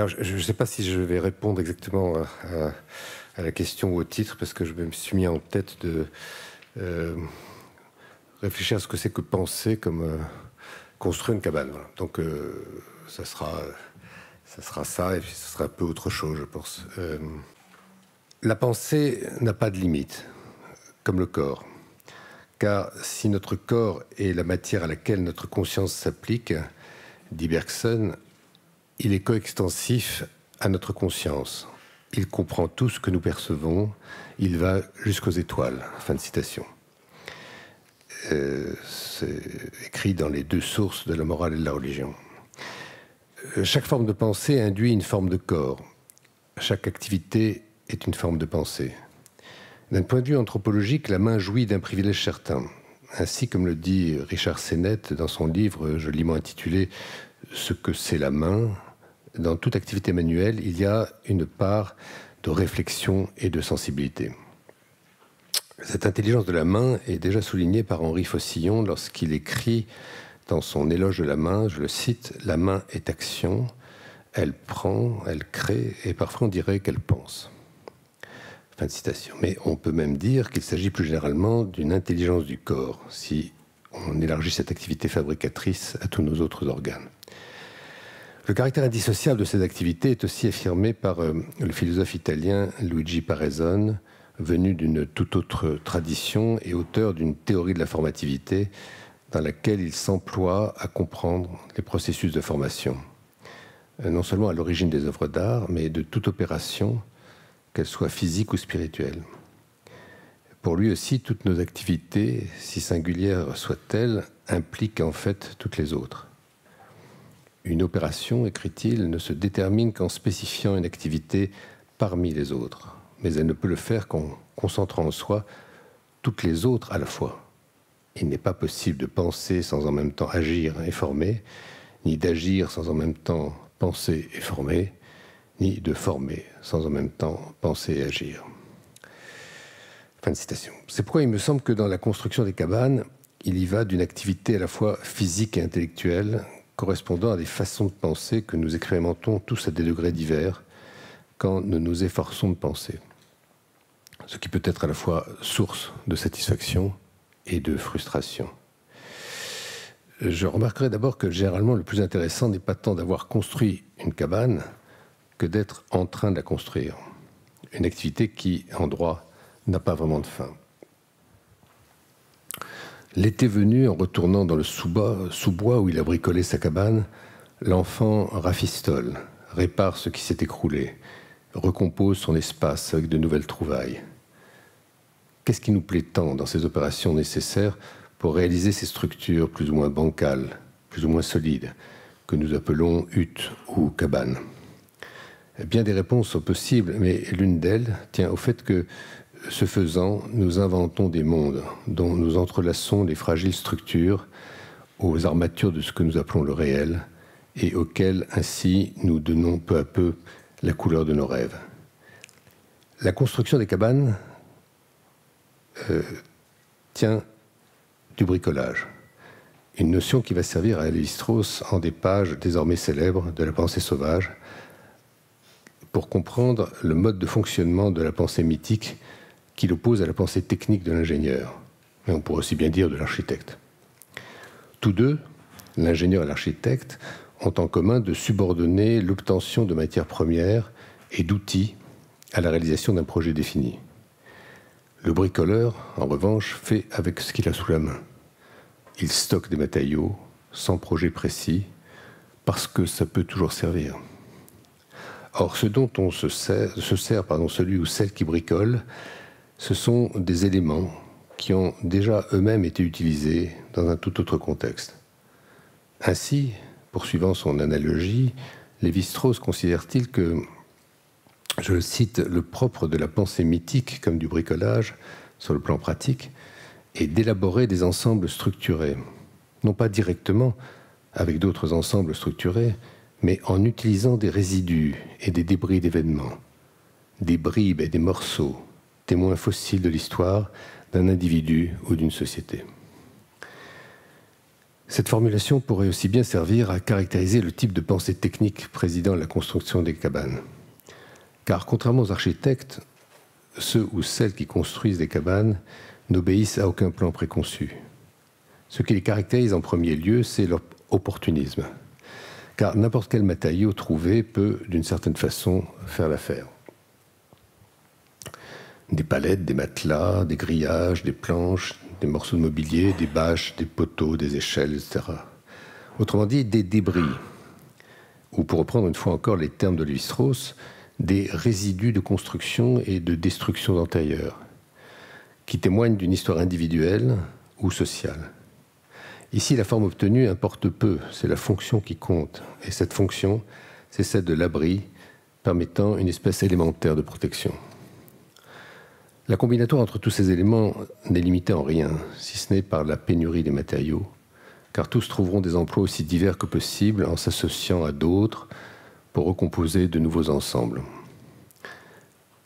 Alors, je ne sais pas si je vais répondre exactement à la question ou au titre, parce que je me suis mis en tête de réfléchir à ce que c'est que penser comme construire une cabane. Voilà. Donc, ça sera ça, et puis ça sera un peu autre chose, je pense. La pensée n'a pas de limite, comme le corps. Car si notre corps est la matière à laquelle notre conscience s'applique, dit Bergson, il est coextensif à notre conscience. Il comprend tout ce que nous percevons. Il va jusqu'aux étoiles. Fin de citation. C'est écrit dans les deux sources de la morale et de la religion. Chaque forme de pensée induit une forme de corps. Chaque activité est une forme de pensée. D'un point de vue anthropologique, la main jouit d'un privilège certain. Ainsi, comme le dit Richard Sennett dans son livre joliment intitulé « Ce que c'est la main », dans toute activité manuelle, il y a une part de réflexion et de sensibilité. Cette intelligence de la main est déjà soulignée par Henri Faucillon lorsqu'il écrit dans son éloge de la main, je le cite, « La main est action, elle prend, elle crée, et parfois on dirait qu'elle pense ». Fin de citation. Mais on peut même dire qu'il s'agit plus généralement d'une intelligence du corps, si on élargit cette activité fabricatrice à tous nos autres organes. Le caractère indissociable de ces activités est aussi affirmé par le philosophe italien Luigi Paresone, venu d'une toute autre tradition et auteur d'une théorie de la formativité dans laquelle il s'emploie à comprendre les processus de formation, non seulement à l'origine des œuvres d'art, mais de toute opération, qu'elle soit physique ou spirituelle. Pour lui aussi, toutes nos activités, si singulières soient-elles, impliquent en fait toutes les autres. Une opération, écrit-il, ne se détermine qu'en spécifiant une activité parmi les autres, mais elle ne peut le faire qu'en concentrant en soi toutes les autres à la fois. Il n'est pas possible de penser sans en même temps agir et former, ni d'agir sans en même temps penser et former, ni de former sans en même temps penser et agir. Fin de citation. C'est pourquoi il me semble que dans la construction des cabanes, il y va d'une activité à la fois physique et intellectuelle, correspondant à des façons de penser que nous expérimentons tous à des degrés divers quand nous nous efforçons de penser. Ce qui peut être à la fois source de satisfaction et de frustration. Je remarquerai d'abord que généralement le plus intéressant n'est pas tant d'avoir construit une cabane que d'être en train de la construire. Une activité qui, en droit, n'a pas vraiment de fin. L'été venu, en retournant dans le sous-bois où il a bricolé sa cabane, l'enfant rafistole, répare ce qui s'est écroulé, recompose son espace avec de nouvelles trouvailles. Qu'est-ce qui nous plaît tant dans ces opérations nécessaires pour réaliser ces structures plus ou moins bancales, plus ou moins solides, que nous appelons huttes ou cabanes? Bien des réponses sont possibles, mais l'une d'elles tient au fait que, ce faisant, nous inventons des mondes dont nous entrelaçons les fragiles structures aux armatures de ce que nous appelons le réel et auxquelles, ainsi, nous donnons peu à peu la couleur de nos rêves. La construction des cabanes tient du bricolage, une notion qui va servir à Lévi-Strauss en des pages désormais célèbres de la pensée sauvage pour comprendre le mode de fonctionnement de la pensée mythique qu'il oppose à la pensée technique de l'ingénieur, mais on pourrait aussi bien dire de l'architecte. Tous deux, l'ingénieur et l'architecte, ont en commun de subordonner l'obtention de matières premières et d'outils à la réalisation d'un projet défini. Le bricoleur, en revanche, fait avec ce qu'il a sous la main. Il stocke des matériaux sans projet précis, parce que ça peut toujours servir. Or, ce dont on se sert, celui ou celle qui bricole, ce sont des éléments qui ont déjà eux-mêmes été utilisés dans un tout autre contexte. Ainsi, poursuivant son analogie, Lévi-Strauss considère-t-il que, je le cite, le propre de la pensée mythique comme du bricolage, sur le plan pratique, est d'élaborer des ensembles structurés, non pas directement avec d'autres ensembles structurés, mais en utilisant des résidus et des débris d'événements, des bribes et des morceaux, témoins fossiles de l'histoire d'un individu ou d'une société. Cette formulation pourrait aussi bien servir à caractériser le type de pensée technique présidant la construction des cabanes. Car contrairement aux architectes, ceux ou celles qui construisent des cabanes n'obéissent à aucun plan préconçu. Ce qui les caractérise en premier lieu, c'est leur opportunisme. Car n'importe quel matériau trouvé peut, d'une certaine façon, faire l'affaire. Des palettes, des matelas, des grillages, des planches, des morceaux de mobilier, des bâches, des poteaux, des échelles, etc. Autrement dit, des débris, ou pour reprendre une fois encore les termes de Lévi-Strauss, des résidus de construction et de destruction antérieures, qui témoignent d'une histoire individuelle ou sociale. Ici, la forme obtenue importe peu, c'est la fonction qui compte, et cette fonction, c'est celle de l'abri, permettant une espèce élémentaire de protection. La combinatoire entre tous ces éléments n'est limitée en rien, si ce n'est par la pénurie des matériaux, car tous trouveront des emplois aussi divers que possible en s'associant à d'autres pour recomposer de nouveaux ensembles.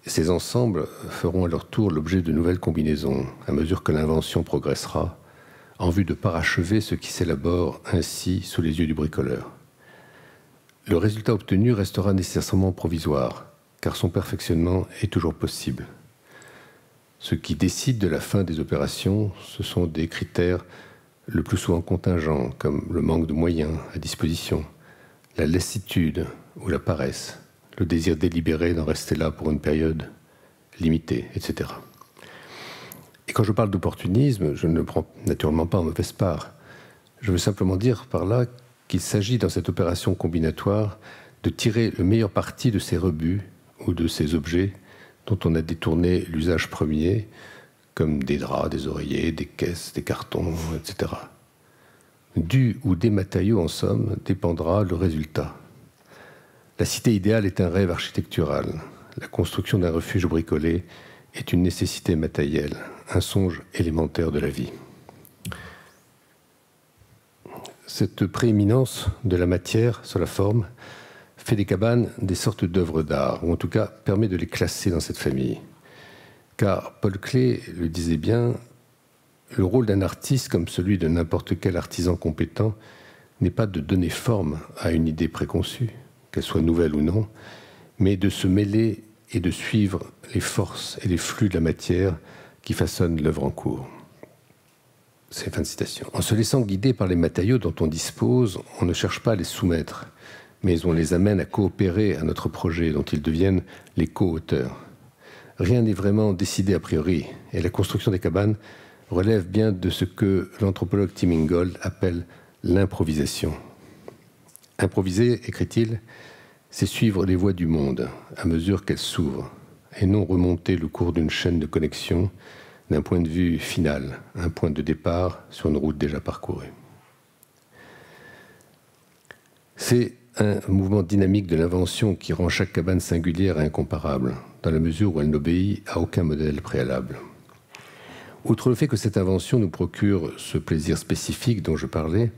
Ces ensembles feront à leur tour l'objet de nouvelles combinaisons, à mesure que l'invention progressera, en vue de parachever ce qui s'élabore ainsi sous les yeux du bricoleur. Le résultat obtenu restera nécessairement provisoire, car son perfectionnement est toujours possible. Ce qui décide de la fin des opérations, ce sont des critères le plus souvent contingents, comme le manque de moyens à disposition, la lassitude ou la paresse, le désir délibéré d'en rester là pour une période limitée, etc. Et quand je parle d'opportunisme, je ne le prends naturellement pas en mauvaise part. Je veux simplement dire par là qu'il s'agit dans cette opération combinatoire de tirer le meilleur parti de ces rebuts ou de ces objets dont on a détourné l'usage premier, comme des draps, des oreillers, des caisses, des cartons, etc. Du ou des matériaux, en somme, dépendra le résultat. La cité idéale est un rêve architectural. La construction d'un refuge bricolé est une nécessité matérielle, un songe élémentaire de la vie. Cette prééminence de la matière sur la forme fait des cabanes des sortes d'œuvres d'art, ou en tout cas permet de les classer dans cette famille. Car Paul Klee le disait bien, le rôle d'un artiste, comme celui de n'importe quel artisan compétent, n'est pas de donner forme à une idée préconçue, qu'elle soit nouvelle ou non, mais de se mêler et de suivre les forces et les flux de la matière qui façonnent l'œuvre en cours. C'est fin de citation. En se laissant guider par les matériaux dont on dispose, on ne cherche pas à les soumettre, mais on les amène à coopérer à notre projet, dont ils deviennent les co-auteurs. Rien n'est vraiment décidé a priori, et la construction des cabanes relève bien de ce que l'anthropologue Tim Ingold appelle l'improvisation. Improviser, écrit-il, c'est suivre les voies du monde à mesure qu'elles s'ouvrent, et non remonter le cours d'une chaîne de connexion d'un point de vue final, un point de départ sur une route déjà parcourue. C'est un mouvement dynamique de l'invention qui rend chaque cabane singulière et incomparable, dans la mesure où elle n'obéit à aucun modèle préalable. Outre le fait que cette invention nous procure ce plaisir spécifique dont je parlais,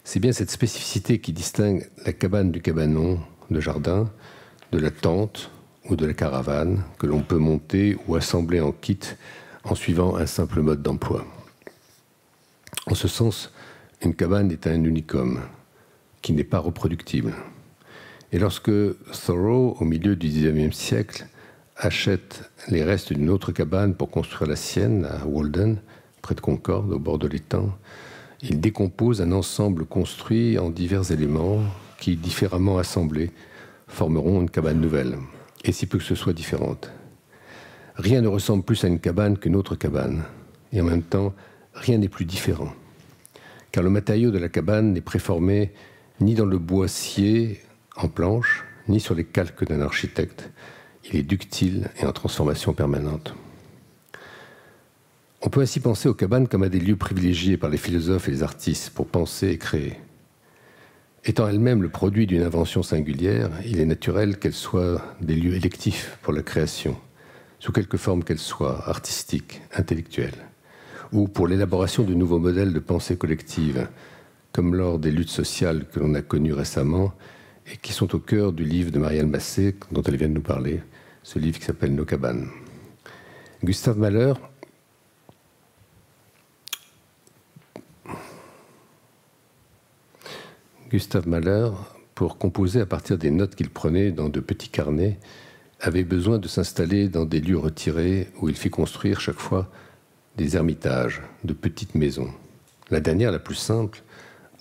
c'est bien cette spécificité qui distingue la cabane du cabanon, de jardin, de la tente ou de la caravane que l'on peut monter ou assembler en kit en suivant un simple mode d'emploi. En ce sens, une cabane est un unicum qui n'est pas reproductible. Et lorsque Thoreau, au milieu du XIXe siècle, achète les restes d'une autre cabane pour construire la sienne à Walden, près de Concorde, au bord de l'étang, il décompose un ensemble construit en divers éléments qui, différemment assemblés, formeront une cabane nouvelle, et si peu que ce soit différente. Rien ne ressemble plus à une cabane qu'une autre cabane, et en même temps, rien n'est plus différent, car le matériau de la cabane n'est préformé ni dans le bois scié en planche, ni sur les calques d'un architecte. Il est ductile et en transformation permanente. On peut ainsi penser aux cabanes comme à des lieux privilégiés par les philosophes et les artistes pour penser et créer. Étant elles-mêmes le produit d'une invention singulière, il est naturel qu'elles soient des lieux électifs pour la création, sous quelque forme qu'elle soit, artistique, intellectuelle, ou pour l'élaboration de nouveaux modèles de pensée collective, comme lors des luttes sociales que l'on a connues récemment et qui sont au cœur du livre de Marianne Massé, dont elle vient de nous parler, ce livre qui s'appelle Nos cabanes. Gustave Mahler, Gustav Mahler, pour composer à partir des notes qu'il prenait dans de petits carnets, avait besoin de s'installer dans des lieux retirés où il fit construire chaque fois des ermitages, de petites maisons. La dernière, la plus simple,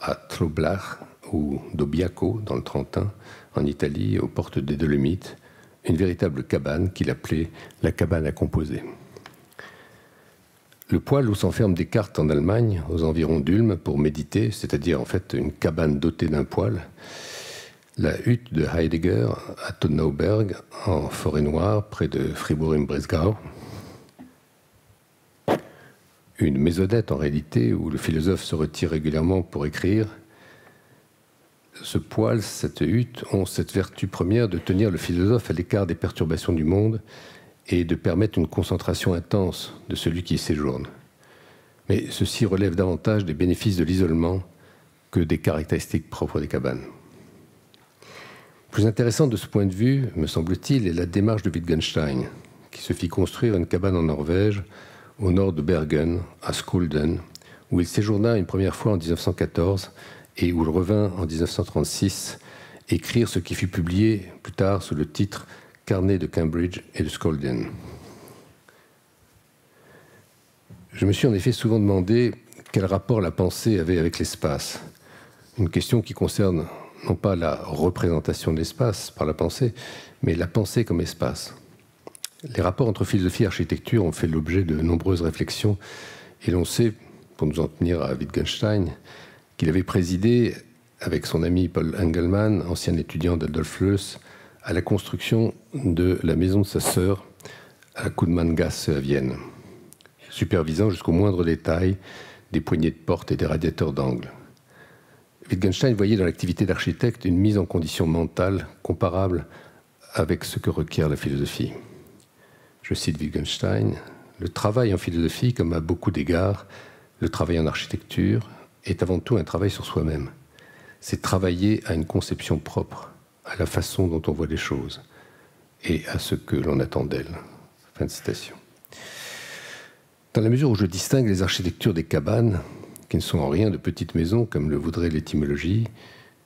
à Troblach ou Dobbiaco, dans le Trentin, en Italie, aux portes des Dolomites, une véritable cabane qu'il appelait la cabane à composer. Le poêle où s'enferment Descartes en Allemagne, aux environs d'Ulm, pour méditer, c'est-à-dire en fait une cabane dotée d'un poêle. La hutte de Heidegger à Tonnauberg, en Forêt-Noire, près de Fribourg im Breisgau. Une maisonnette en réalité, où le philosophe se retire régulièrement pour écrire. Ce poêle, cette hutte, ont cette vertu première de tenir le philosophe à l'écart des perturbations du monde et de permettre une concentration intense de celui qui y séjourne. Mais ceci relève davantage des bénéfices de l'isolement que des caractéristiques propres des cabanes. Plus intéressante de ce point de vue, me semble-t-il, est la démarche de Wittgenstein, qui se fit construire une cabane en Norvège, au nord de Bergen, à Skolden, où il séjourna une première fois en 1914 et où il revint en 1936 écrire ce qui fut publié plus tard sous le titre « Carnet de Cambridge et de Skolden ». Je me suis en effet souvent demandé quel rapport la pensée avait avec l'espace, une question qui concerne non pas la représentation de l'espace par la pensée, mais la pensée comme espace. Les rapports entre philosophie et architecture ont fait l'objet de nombreuses réflexions et l'on sait, pour nous en tenir à Wittgenstein, qu'il avait présidé, avec son ami Paul Engelmann, ancien étudiant d'Adolf Loos, à la construction de la maison de sa sœur à Kudmangasse à Vienne, supervisant jusqu'au moindre détail des poignées de porte et des radiateurs d'angle. Wittgenstein voyait dans l'activité d'architecte une mise en condition mentale comparable avec ce que requiert la philosophie. Je cite Wittgenstein, « Le travail en philosophie, comme à beaucoup d'égards, le travail en architecture, est avant tout un travail sur soi-même. C'est travailler à une conception propre, à la façon dont on voit les choses et à ce que l'on attend d'elle. » Fin de citation. Dans la mesure où je distingue les architectures des cabanes, qui ne sont en rien de petites maisons, comme le voudrait l'étymologie,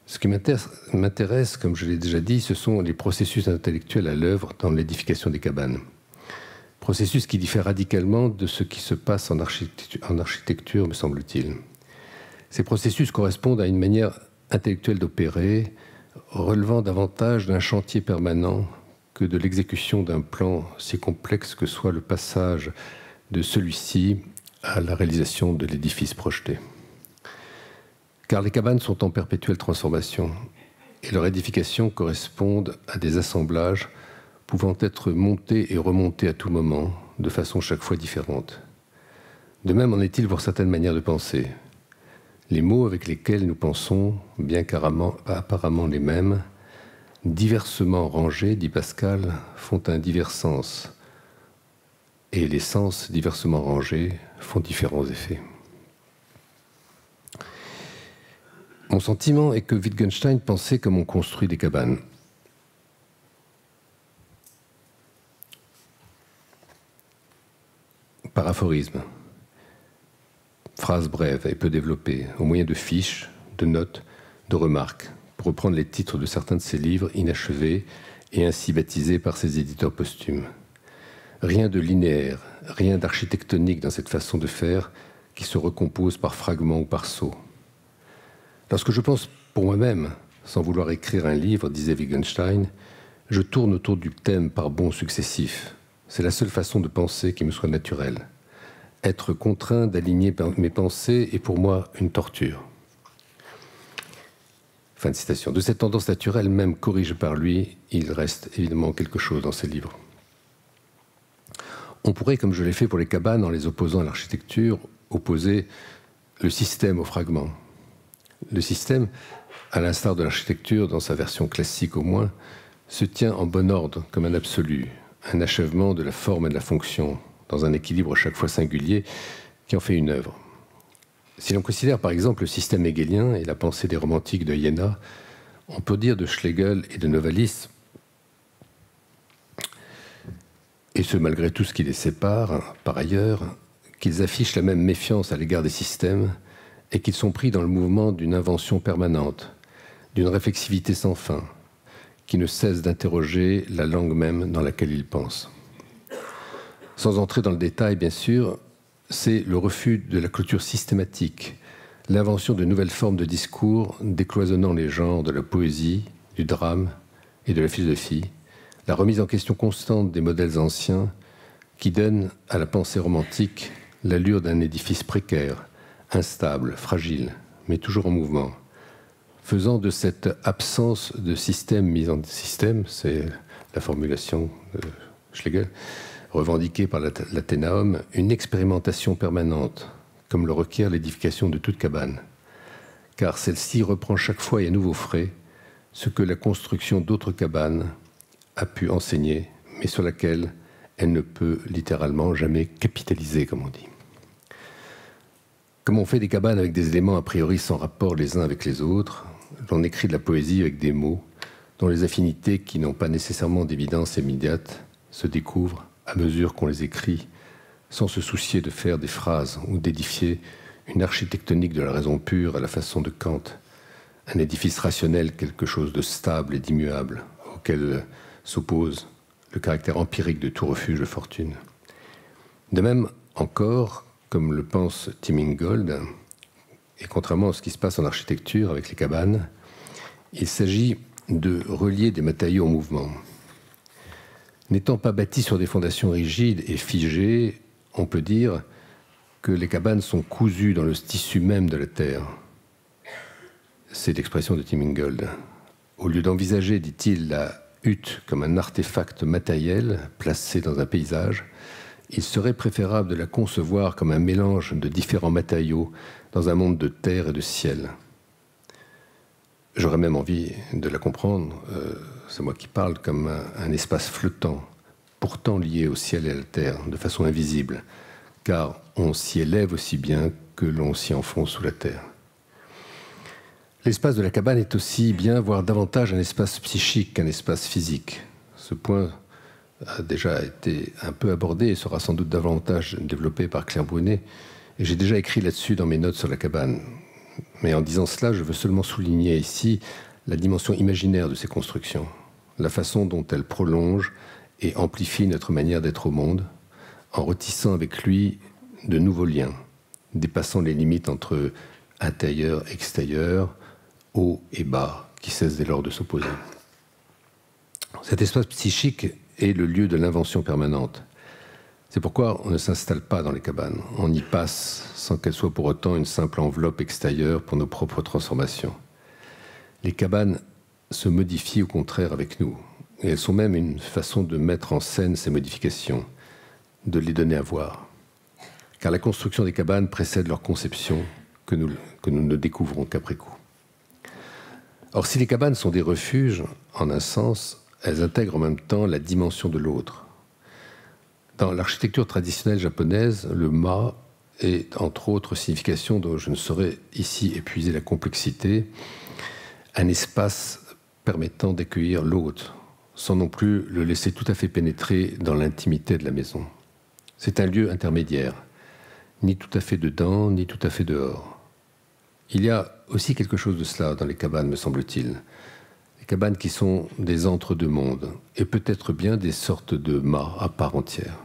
ce qui m'intéresse, comme je l'ai déjà dit, ce sont les processus intellectuels à l'œuvre dans l'édification des cabanes. Processus qui diffèrent radicalement de ce qui se passe en architecture, me semble-t-il. Ces processus correspondent à une manière intellectuelle d'opérer, relevant davantage d'un chantier permanent que de l'exécution d'un plan si complexe que soit le passage de celui-ci à la réalisation de l'édifice projeté. Car les cabanes sont en perpétuelle transformation et leur édification correspondent à des assemblages pouvant être montés et remontés à tout moment, de façon chaque fois différente. De même en est-il pour certaines manières de penser. Les mots avec lesquels nous pensons, bien qu'apparemment les mêmes, diversement rangés, dit Pascal, font un divers sens, et les sens diversement rangés font différents effets. Mon sentiment est que Wittgenstein pensait comme on construit des cabanes. Par aphorisme, phrase brève et peu développée, au moyen de fiches, de notes, de remarques, pour reprendre les titres de certains de ses livres inachevés et ainsi baptisés par ses éditeurs posthumes. Rien de linéaire, rien d'architectonique dans cette façon de faire qui se recompose par fragments ou par sauts. Lorsque je pense pour moi-même, sans vouloir écrire un livre, disait Wittgenstein, je tourne autour du thème par bonds successifs. C'est la seule façon de penser qui me soit naturelle. Être contraint d'aligner mes pensées est pour moi une torture. Fin de citation. De cette tendance naturelle, même corrigée par lui, il reste évidemment quelque chose dans ses livres. On pourrait, comme je l'ai fait pour les cabanes, en les opposant à l'architecture, opposer le système aux fragments. Le système, à l'instar de l'architecture, dans sa version classique au moins, se tient en bon ordre, comme un absolu, un achèvement de la forme et de la fonction, dans un équilibre chaque fois singulier qui en fait une œuvre. Si l'on considère par exemple le système hegelien et la pensée des romantiques de Iéna, on peut dire de Schlegel et de Novalis, et ce malgré tout ce qui les sépare, par ailleurs, qu'ils affichent la même méfiance à l'égard des systèmes et qu'ils sont pris dans le mouvement d'une invention permanente, d'une réflexivité sans fin, qui ne cesse d'interroger la langue même dans laquelle il pense. Sans entrer dans le détail, bien sûr, c'est le refus de la clôture systématique, l'invention de nouvelles formes de discours décloisonnant les genres de la poésie, du drame et de la philosophie, la remise en question constante des modèles anciens qui donnent à la pensée romantique l'allure d'un édifice précaire, instable, fragile, mais toujours en mouvement, faisant de cette absence de système mis en système, c'est la formulation de Schlegel, revendiquée par l'Athénaeum, une expérimentation permanente, comme le requiert l'édification de toute cabane, car celle-ci reprend chaque fois et à nouveau frais ce que la construction d'autres cabanes a pu enseigner, mais sur laquelle elle ne peut littéralement jamais capitaliser, comme on dit. Comme on fait des cabanes avec des éléments a priori sans rapport les uns avec les autres, l'on écrit de la poésie avec des mots dont les affinités qui n'ont pas nécessairement d'évidence immédiate se découvrent à mesure qu'on les écrit, sans se soucier de faire des phrases ou d'édifier une architectonique de la raison pure à la façon de Kant, un édifice rationnel, quelque chose de stable et d'immuable, auquel s'oppose le caractère empirique de tout refuge de fortune. De même encore, comme le pense Tim Ingold, et contrairement à ce qui se passe en architecture avec les cabanes, il s'agit de relier des matériaux en mouvement. N'étant pas bâtis sur des fondations rigides et figées, on peut dire que les cabanes sont cousues dans le tissu même de la terre. C'est l'expression de Tim Ingold. Au lieu d'envisager, dit-il, la hutte comme un artefact matériel placé dans un paysage, il serait préférable de la concevoir comme un mélange de différents matériaux dans un monde de terre et de ciel. J'aurais même envie de la comprendre, c'est moi qui parle, comme un espace flottant, pourtant lié au ciel et à la terre, de façon invisible, car on s'y élève aussi bien que l'on s'y enfonce sous la terre. L'espace de la cabane est aussi bien, voire davantage, un espace psychique qu'un espace physique. Ce point a déjà été un peu abordé et sera sans doute davantage développé par Claire Brunet, et j'ai déjà écrit là-dessus dans mes notes sur la cabane. Mais en disant cela, je veux seulement souligner ici la dimension imaginaire de ces constructions, la façon dont elles prolongent et amplifient notre manière d'être au monde, en retissant avec lui de nouveaux liens, dépassant les limites entre intérieur, extérieur, haut et bas, qui cessent dès lors de s'opposer. Cet espace psychique est le lieu de l'invention permanente. C'est pourquoi on ne s'installe pas dans les cabanes. On y passe sans qu'elle soit pour autant une simple enveloppe extérieure pour nos propres transformations. Les cabanes se modifient au contraire avec nous. Et elles sont même une façon de mettre en scène ces modifications, de les donner à voir. Car la construction des cabanes précède leur conception que nous ne découvrons qu'après coup. Or, si les cabanes sont des refuges, en un sens, elles intègrent en même temps la dimension de l'autre. Dans l'architecture traditionnelle japonaise, le ma est, entre autres significations dont je ne saurais ici épuiser la complexité, un espace permettant d'accueillir l'autre, sans non plus le laisser tout à fait pénétrer dans l'intimité de la maison. C'est un lieu intermédiaire, ni tout à fait dedans, ni tout à fait dehors. Il y a aussi quelque chose de cela dans les cabanes, me semble-t-il. Les cabanes qui sont des entre-deux-mondes, et peut-être bien des sortes de ma à part entière.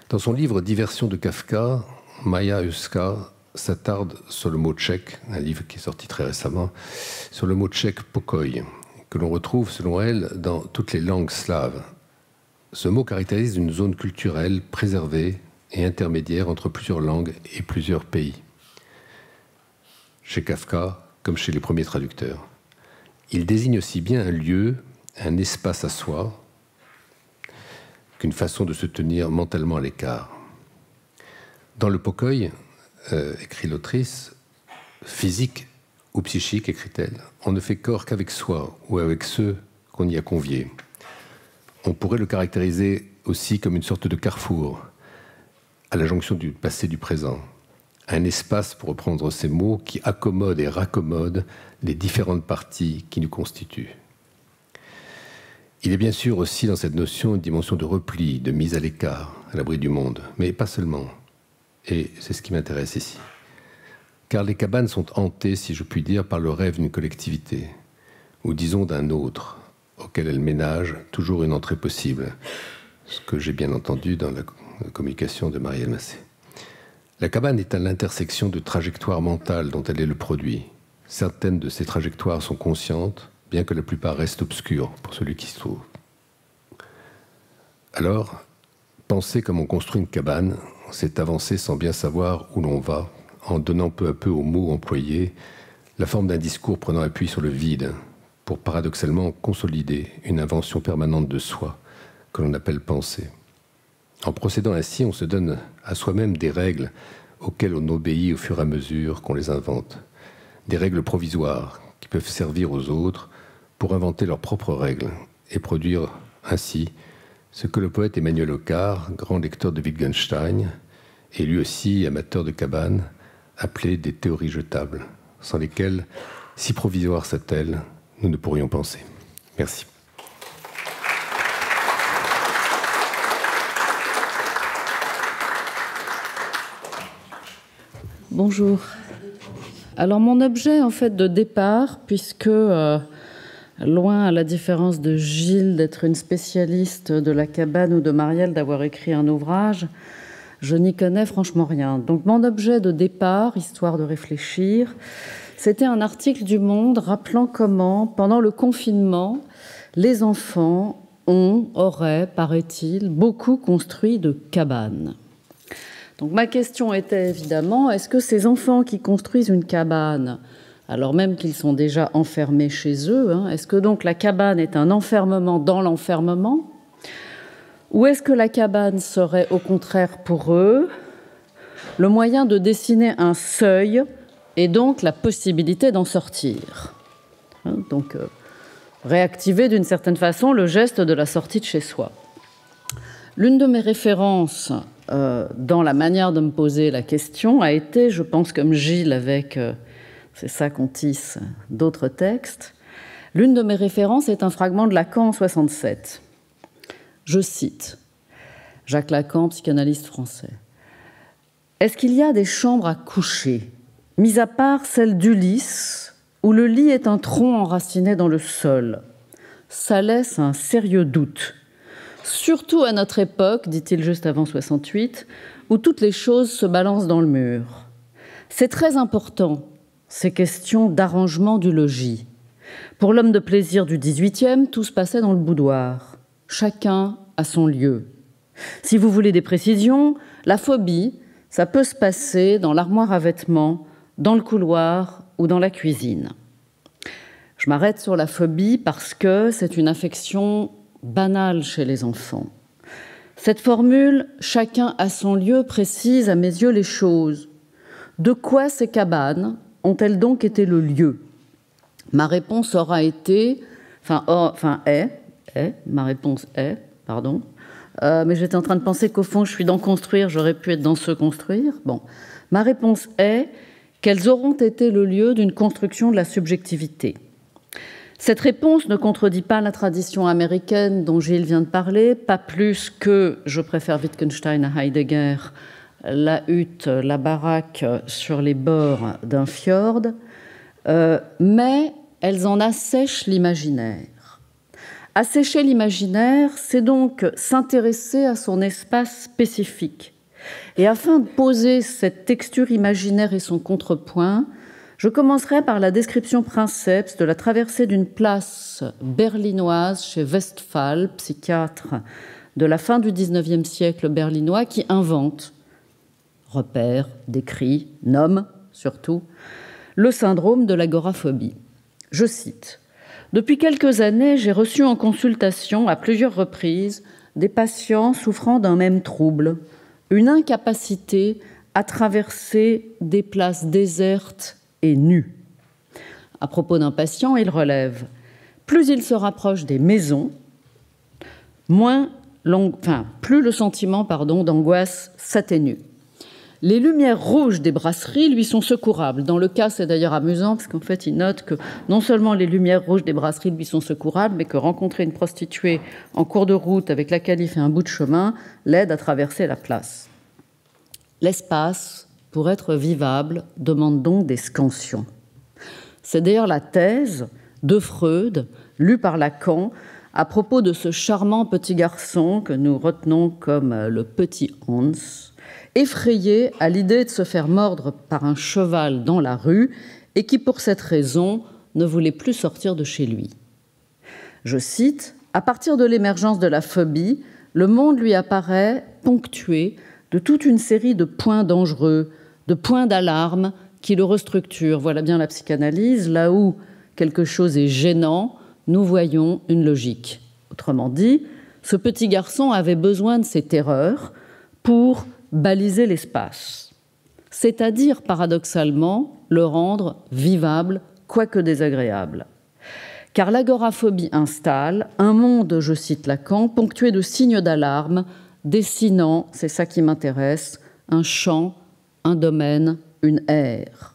Dans son livre Diversion de Kafka, Maya Euska s'attarde sur le mot tchèque, un livre qui est sorti très récemment, sur le mot tchèque pokoj, que l'on retrouve, selon elle, dans toutes les langues slaves. Ce mot caractérise une zone culturelle préservée et intermédiaire entre plusieurs langues et plusieurs pays. Chez Kafka, comme chez les premiers traducteurs. Il désigne aussi bien un lieu, un espace à soi, qu'une façon de se tenir mentalement à l'écart. Dans le pokoj, écrit l'autrice, physique ou psychique, écrit-elle, on ne fait corps qu'avec soi ou avec ceux qu'on y a conviés. On pourrait le caractériser aussi comme une sorte de carrefour, à la jonction du passé et du présent. Un espace, pour reprendre ces mots, qui accommode et raccommode les différentes parties qui nous constituent. Il y a bien sûr aussi dans cette notion une dimension de repli, de mise à l'écart, à l'abri du monde, mais pas seulement. Et c'est ce qui m'intéresse ici. car les cabanes sont hantées, si je puis dire, par le rêve d'une collectivité, ou disons d'un autre, auquel elles ménagent toujours une entrée possible, ce que j'ai bien entendu dans la communication de Marielle Massé. La cabane est à l'intersection de trajectoires mentales dont elle est le produit. Certaines de ces trajectoires sont conscientes, bien que la plupart restent obscures pour celui qui se trouve. Alors, penser comme on construit une cabane, c'est avancer sans bien savoir où l'on va, en donnant peu à peu aux mots employés la forme d'un discours prenant appui sur le vide, pour paradoxalement consolider une invention permanente de soi, que l'on appelle pensée. En procédant ainsi, on se donne à soi-même des règles auxquelles on obéit au fur et à mesure qu'on les invente. Des règles provisoires qui peuvent servir aux autres pour inventer leurs propres règles et produire ainsi ce que le poète Emmanuel Ocar, grand lecteur de Wittgenstein, et lui aussi amateur de cabane, appelait des théories jetables, sans lesquelles, si provisoires soient-elles, nous ne pourrions penser. Merci. Bonjour. Alors mon objet en fait de départ, puisque loin à la différence de Gilles d'être une spécialiste de la cabane ou de Marielle d'avoir écrit un ouvrage, je n'y connais franchement rien. Donc mon objet de départ, histoire de réfléchir, c'était un article du Monde rappelant comment, pendant le confinement, les enfants auraient, paraît-il, beaucoup construit de cabanes. Donc ma question était évidemment, est-ce que ces enfants qui construisent une cabane, alors même qu'ils sont déjà enfermés chez eux, est-ce que donc la cabane est un enfermement dans l'enfermement? Ou est-ce que la cabane serait au contraire pour eux le moyen de dessiner un seuil et donc la possibilité d'en sortir? Donc réactiver d'une certaine façon le geste de la sortie de chez soi. L'une de mes références dans la manière de me poser la question a été, je pense comme Gilles avec c'est ça qu'on tisse d'autres textes, l'une de mes références est un fragment de Lacan en 67. Je cite Jacques Lacan, psychanalyste français. « Est-ce qu'il y a des chambres à coucher, mis à part celle d'Ulysse, où le lit est un tronc enraciné dans le sol? Ça laisse un sérieux doute. Surtout à notre époque, dit-il juste avant 68, où toutes les choses se balancent dans le mur. C'est très important, ces questions d'arrangement du logis. Pour l'homme de plaisir du XVIIIe, tout se passait dans le boudoir. Chacun à son lieu. Si vous voulez des précisions, la phobie, ça peut se passer dans l'armoire à vêtements, dans le couloir ou dans la cuisine. Je m'arrête sur la phobie parce que c'est une affection banale chez les enfants. Cette formule « chacun à son lieu » précise à mes yeux les choses. De quoi ces cabanes ont-elles donc été le lieu? Ma réponse aura été, ma réponse est, pardon, mais j'étais en train de penser qu'au fond, je suis dans construire, j'aurais pu être dans se construire. Bon, ma réponse est qu'elles auront été le lieu d'une construction de la subjectivité. Cette réponse ne contredit pas la tradition américaine dont Gilles vient de parler, pas plus que, je préfère Wittgenstein à Heidegger, la hutte, la baraque sur les bords d'un fjord, mais elles en assèchent l'imaginaire. Assécher l'imaginaire, c'est donc s'intéresser à son espace spécifique. Et afin de poser cette texture imaginaire et son contrepoint, je commencerai par la description princeps de la traversée d'une place berlinoise chez Westphal, psychiatre de la fin du XIXe siècle berlinois, qui invente, repère, décrit, nomme surtout, le syndrome de l'agoraphobie. Je cite « Depuis quelques années, j'ai reçu en consultation à plusieurs reprises des patients souffrant d'un même trouble, une incapacité à traverser des places désertes et nues. » À propos d'un patient, il relève « Plus il se rapproche des maisons, plus le sentiment d'angoisse s'atténue. Les lumières rouges des brasseries lui sont secourables. » Dans le cas, c'est d'ailleurs amusant, parce qu'en fait, il note que non seulement les lumières rouges des brasseries lui sont secourables, mais que rencontrer une prostituée en cours de route avec laquelle il fait un bout de chemin l'aide à traverser la place. L'espace pour être vivable, demande donc des scansions. C'est d'ailleurs la thèse de Freud, lue par Lacan, à propos de ce charmant petit garçon que nous retenons comme le petit Hans, effrayé à l'idée de se faire mordre par un cheval dans la rue et qui, pour cette raison, ne voulait plus sortir de chez lui. Je cite, « À partir de l'émergence de la phobie, le monde lui apparaît ponctué de toute une série de points dangereux, de points d'alarme qui le restructurent. » Voilà bien la psychanalyse, là où quelque chose est gênant, nous voyons une logique. Autrement dit, ce petit garçon avait besoin de ces terreurs pour baliser l'espace, c'est-à-dire, paradoxalement, le rendre vivable, quoique désagréable. Car l'agoraphobie installe un monde, je cite Lacan, ponctué de signes d'alarme, dessinant, c'est ça qui m'intéresse, un champ, un domaine, une aire.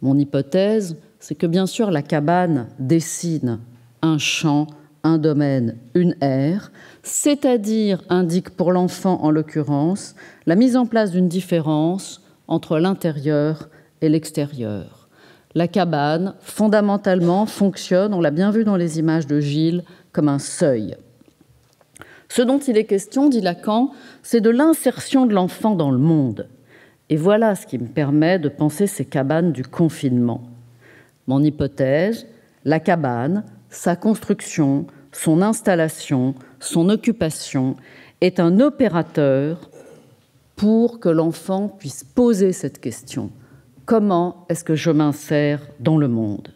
Mon hypothèse, c'est que bien sûr la cabane dessine un champ, un domaine, une aire, c'est-à-dire indique pour l'enfant en l'occurrence la mise en place d'une différence entre l'intérieur et l'extérieur. La cabane, fondamentalement, fonctionne, on l'a bien vu dans les images de Gilles, comme un seuil. Ce dont il est question, dit Lacan, c'est de l'insertion de l'enfant dans le monde. Et voilà ce qui me permet de penser ces cabanes du confinement. Mon hypothèse, la cabane, sa construction, son installation, son occupation est un opérateur pour que l'enfant puisse poser cette question. Comment est-ce que je m'insère dans le monde,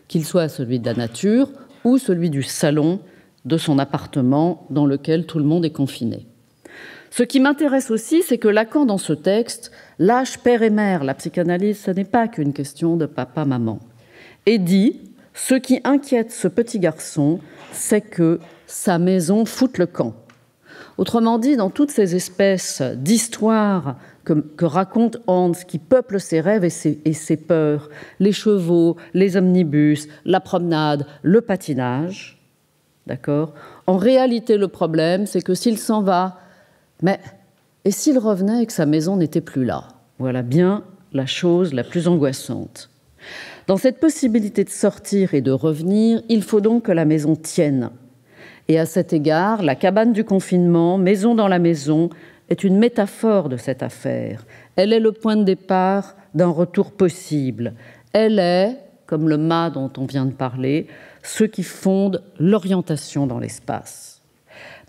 qu'il soit celui de la nature ou celui du salon de son appartement dans lequel tout le monde est confiné. Ce qui m'intéresse aussi, c'est que Lacan, dans ce texte, lâche père et mère. La psychanalyse, ce n'est pas qu'une question de papa-maman. Et dit, ce qui inquiète ce petit garçon, c'est que sa maison foute le camp. Autrement dit, dans toutes ces espèces d'histoires que raconte Hans, qui peuplent ses rêves et ses peurs, les chevaux, les omnibus, la promenade, le patinage, d'accord ? En réalité, le problème, c'est que s'il s'en va, mais et s'il revenait et que sa maison n'était plus là ? Voilà bien la chose la plus angoissante. Dans cette possibilité de sortir et de revenir, il faut donc que la maison tienne. Et à cet égard, la cabane du confinement, maison dans la maison, est une métaphore de cette affaire. Elle est le point de départ d'un retour possible. Elle est, comme le mât dont on vient de parler, ce qui fonde l'orientation dans l'espace.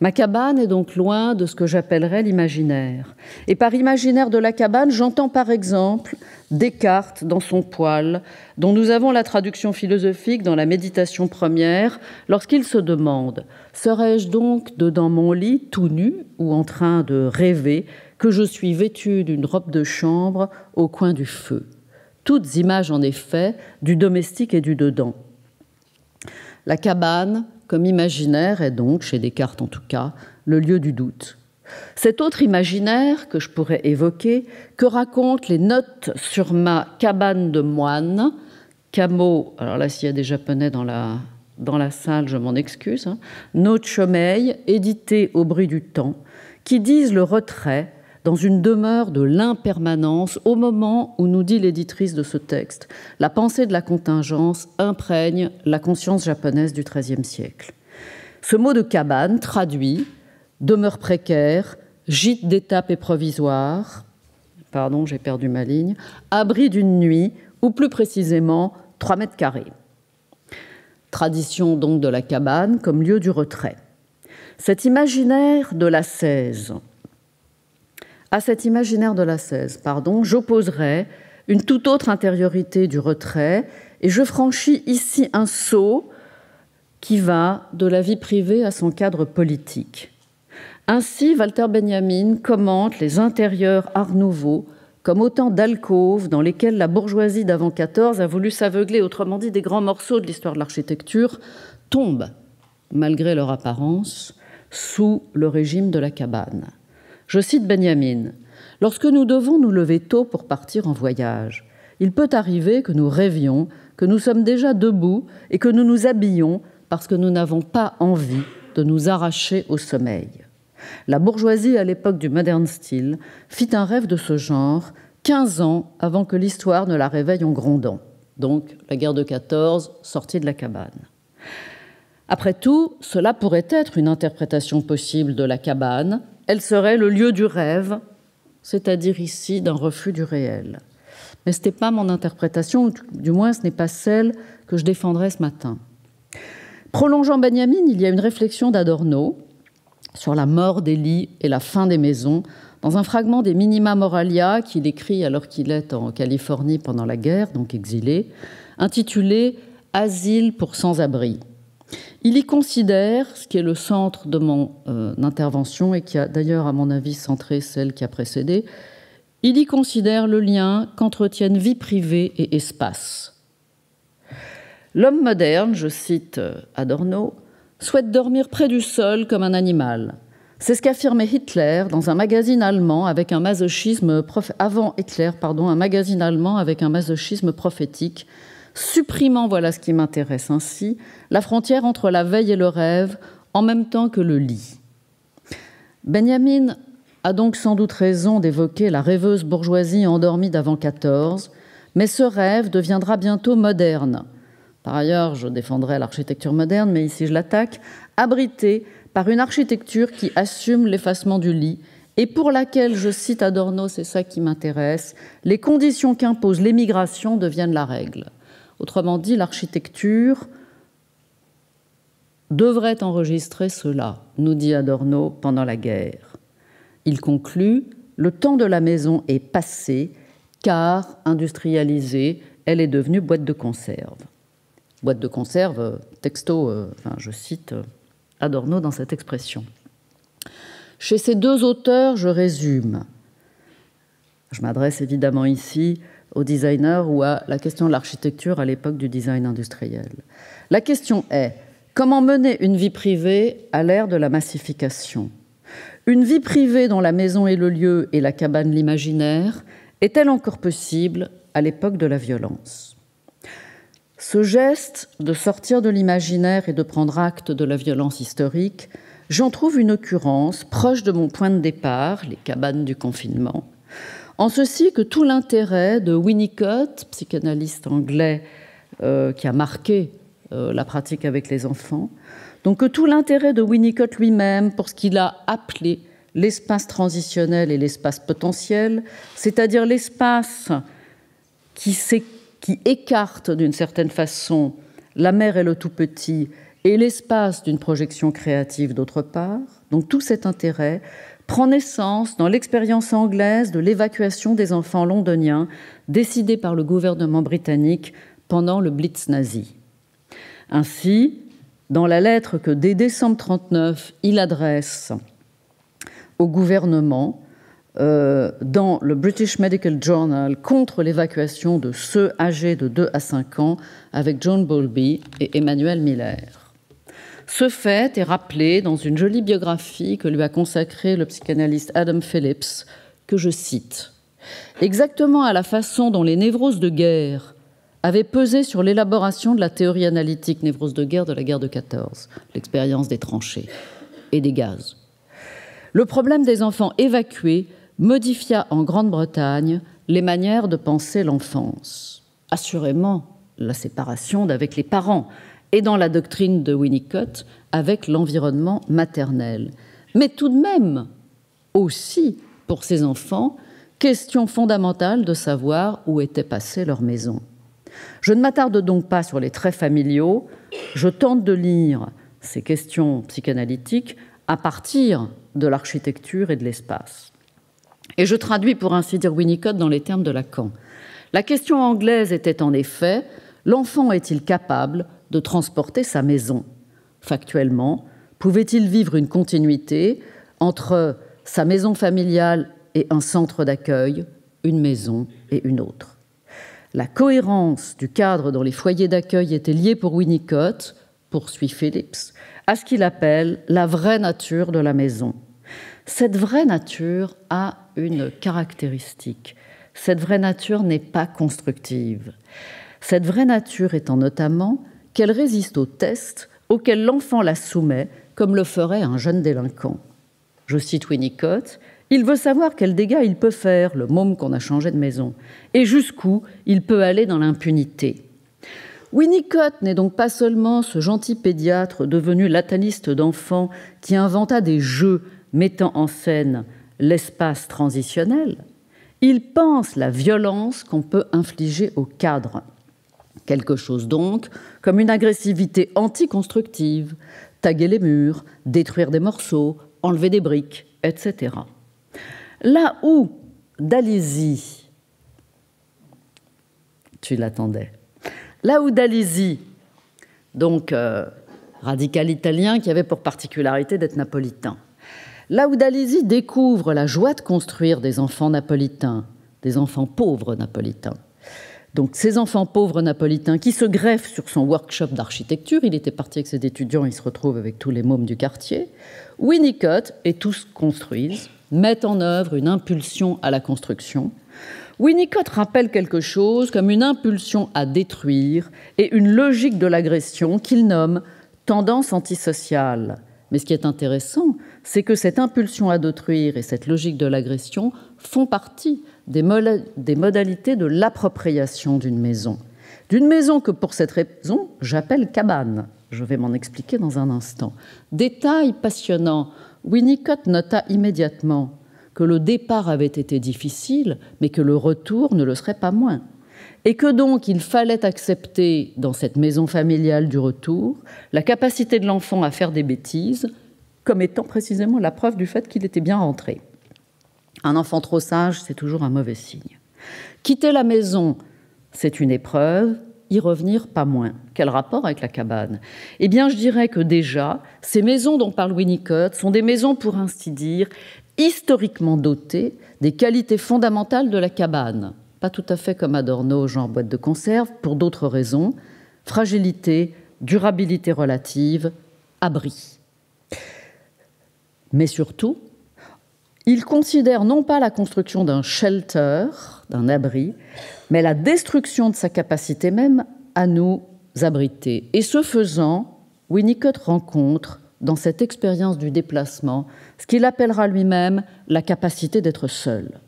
Ma cabane est donc loin de ce que j'appellerais l'imaginaire. Et par imaginaire de la cabane, j'entends par exemple Descartes dans son poêle, dont nous avons la traduction philosophique dans la méditation première, lorsqu'il se demande « Serais-je donc dedans mon lit, tout nu, ou en train de rêver, que je suis vêtu d'une robe de chambre au coin du feu ?» Toutes images, en effet, du domestique et du dedans. La cabane, comme imaginaire, est donc, chez Descartes en tout cas, le lieu du doute. Cet autre imaginaire que je pourrais évoquer, que racontent les notes sur ma cabane de moine, Camo, alors là s'il y a des japonais dans la salle, je m'en excuse, Note Chomei, édité au bruit du temps, qui disent le retrait dans une demeure de l'impermanence au moment où, nous dit l'éditrice de ce texte, la pensée de la contingence imprègne la conscience japonaise du XIIIe siècle. Ce mot de cabane traduit demeure précaire, gîte d'étape et provisoire, pardon, j'ai perdu ma ligne, abri d'une nuit, ou plus précisément 3 mètres carrés. Tradition donc de la cabane comme lieu du retrait. Cet imaginaire de l'ascèse, à cet imaginaire de l'ascèse, j'opposerai une toute autre intériorité du retrait, et je franchis ici un saut qui va de la vie privée à son cadre politique. Ainsi, Walter Benjamin commente les intérieurs Art Nouveau comme autant d'alcôves dans lesquelles la bourgeoisie d'avant 14 a voulu s'aveugler, autrement dit, des grands morceaux de l'histoire de l'architecture tombent, malgré leur apparence, sous le régime de la cabane. Je cite Benjamin, « Lorsque nous devons nous lever tôt pour partir en voyage, il peut arriver que nous rêvions, que nous sommes déjà debout et que nous nous habillons parce que nous n'avons pas envie de nous arracher au sommeil. » La bourgeoisie, à l'époque du modern style, fit un rêve de ce genre 15 ans avant que l'histoire ne la réveille en grondant. Donc, la guerre de 14, sortie de la cabane. Après tout, cela pourrait être une interprétation possible de la cabane. Elle serait le lieu du rêve, c'est-à-dire ici d'un refus du réel. Mais ce n'était pas mon interprétation, ou du moins ce n'est pas celle que je défendrai ce matin. Prolongeant Benjamin, il y a une réflexion d'Adorno sur la mort des lits et la fin des maisons, dans un fragment des Minima Moralia qu'il écrit alors qu'il est en Californie pendant la guerre, donc exilé, intitulé « Asile pour sans-abri ». Il y considère, ce qui est le centre de mon intervention et qui a d'ailleurs, à mon avis, centré celle qui a précédé, il y considère le lien qu'entretiennent vie privée et espace. L'homme moderne, je cite Adorno, souhaite dormir près du sol comme un animal. C'est ce qu'affirmait Hitler dans un magazine allemand avec un masochisme un magazine allemand avec un masochisme prophétique, supprimant, voilà ce qui m'intéresse ainsi, la frontière entre la veille et le rêve, en même temps que le lit. Benjamin a donc sans doute raison d'évoquer la rêveuse bourgeoisie endormie d'avant 14, mais ce rêve deviendra bientôt moderne. Par ailleurs, je défendrai l'architecture moderne, mais ici je l'attaque, abritée par une architecture qui assume l'effacement du lit et pour laquelle, je cite Adorno, c'est ça qui m'intéresse, les conditions qu'impose l'émigration deviennent la règle. Autrement dit, l'architecture devrait enregistrer cela, nous dit Adorno pendant la guerre. Il conclut « Le temps de la maison est passé, car, industrialisée, elle est devenue boîte de conserve ». Boîte de conserve, texto, je cite Adorno dans cette expression. Chez ces deux auteurs, je résume. Je m'adresse évidemment ici aux designers ou à la question de l'architecture à l'époque du design industriel. La question est, comment mener une vie privée à l'ère de la massification ? Une vie privée dont la maison est le lieu et la cabane l'imaginaire, est-elle encore possible à l'époque de la violence ? Ce geste de sortir de l'imaginaire et de prendre acte de la violence historique, j'en trouve une occurrence proche de mon point de départ, les cabanes du confinement, en ceci que tout l'intérêt de Winnicott, psychanalyste anglais qui a marqué la pratique avec les enfants, donc que tout l'intérêt de Winnicott lui-même pour ce qu'il a appelé l'espace transitionnel et l'espace potentiel, c'est-à-dire l'espace qui écarte d'une certaine façon la mère et le tout-petit et l'espace d'une projection créative d'autre part. Donc tout cet intérêt prend naissance dans l'expérience anglaise de l'évacuation des enfants londoniens décidée par le gouvernement britannique pendant le Blitz nazi. Ainsi, dans la lettre que dès décembre 1939, il adresse au gouvernement dans le British Medical Journal contre l'évacuation de ceux âgés de 2 à 5 ans avec John Bowlby et Emmanuel Miller. Ce fait est rappelé dans une jolie biographie que lui a consacrée le psychanalyste Adam Phillips, que je cite. Exactement à la façon dont les névroses de guerre avaient pesé sur l'élaboration de la théorie analytique névrose de guerre de la guerre de 14, l'expérience des tranchées et des gaz. Le problème des enfants évacués modifia en Grande-Bretagne les manières de penser l'enfance. Assurément, la séparation d'avec les parents et dans la doctrine de Winnicott avec l'environnement maternel. Mais tout de même, aussi, pour ces enfants, question fondamentale de savoir où était passée leur maison. Je ne m'attarde donc pas sur les traits familiaux, je tente de lire ces questions psychanalytiques à partir de l'architecture et de l'espace. Et je traduis pour ainsi dire Winnicott dans les termes de Lacan. La question anglaise était en effet, l'enfant est-il capable de transporter sa maison ? Factuellement, pouvait-il vivre une continuité entre sa maison familiale et un centre d'accueil, une maison et une autre ? La cohérence du cadre dont les foyers d'accueil étaient liés pour Winnicott, poursuit Phillips, à ce qu'il appelle la vraie nature de la maison. Cette vraie nature a une caractéristique. Cette vraie nature n'est pas constructive. Cette vraie nature étant notamment qu'elle résiste aux tests auxquels l'enfant la soumet, comme le ferait un jeune délinquant. Je cite Winnicott, Il veut savoir quels dégâts il peut faire, le môme qu'on a changé de maison, et jusqu'où il peut aller dans l'impunité. Winnicott n'est donc pas seulement ce gentil pédiatre devenu lataliste d'enfants qui inventa des jeux mettant en scène l'espace transitionnel, il pense la violence qu'on peut infliger au cadre. Quelque chose donc comme une agressivité anticonstructive, taguer les murs, détruire des morceaux, enlever des briques, etc. Là où D'Alisi, tu l'attendais, là où D'Alisi, donc radical italien qui avait pour particularité d'être napolitain, là où D'Alisi découvre la joie de construire des enfants napolitains, des enfants pauvres napolitains, donc ces enfants pauvres napolitains qui se greffent sur son workshop d'architecture, il était parti avec ses étudiants, il se retrouve avec tous les mômes du quartier, Winnicott et tous construisent, mettent en œuvre une impulsion à la construction. Winnicott rappelle quelque chose comme une impulsion à détruire et une logique de l'agression qu'il nomme tendance antisociale. Mais ce qui est intéressant, c'est que cette impulsion à détruire et cette logique de l'agression font partie des modalités de l'appropriation d'une maison. D'une maison que, pour cette raison, j'appelle cabane. Je vais m'en expliquer dans un instant. Détail passionnant, Winnicott nota immédiatement que le départ avait été difficile, mais que le retour ne le serait pas moins. Et que donc il fallait accepter, dans cette maison familiale du retour, la capacité de l'enfant à faire des bêtises, comme étant précisément la preuve du fait qu'il était bien rentré. Un enfant trop sage, c'est toujours un mauvais signe. Quitter la maison, c'est une épreuve, y revenir pas moins. Quel rapport avec la cabane? Eh bien, je dirais que déjà, ces maisons dont parle Winnicott sont des maisons, pour ainsi dire, historiquement dotées des qualités fondamentales de la cabane. Pas tout à fait comme Adorno, genre boîte de conserve, pour d'autres raisons. Fragilité, durabilité relative, abri. Mais surtout, il considère non pas la construction d'un shelter, d'un abri, mais la destruction de sa capacité même à nous abriter. Et ce faisant, Winnicott rencontre, dans cette expérience du déplacement, ce qu'il appellera lui-même la capacité d'être seul.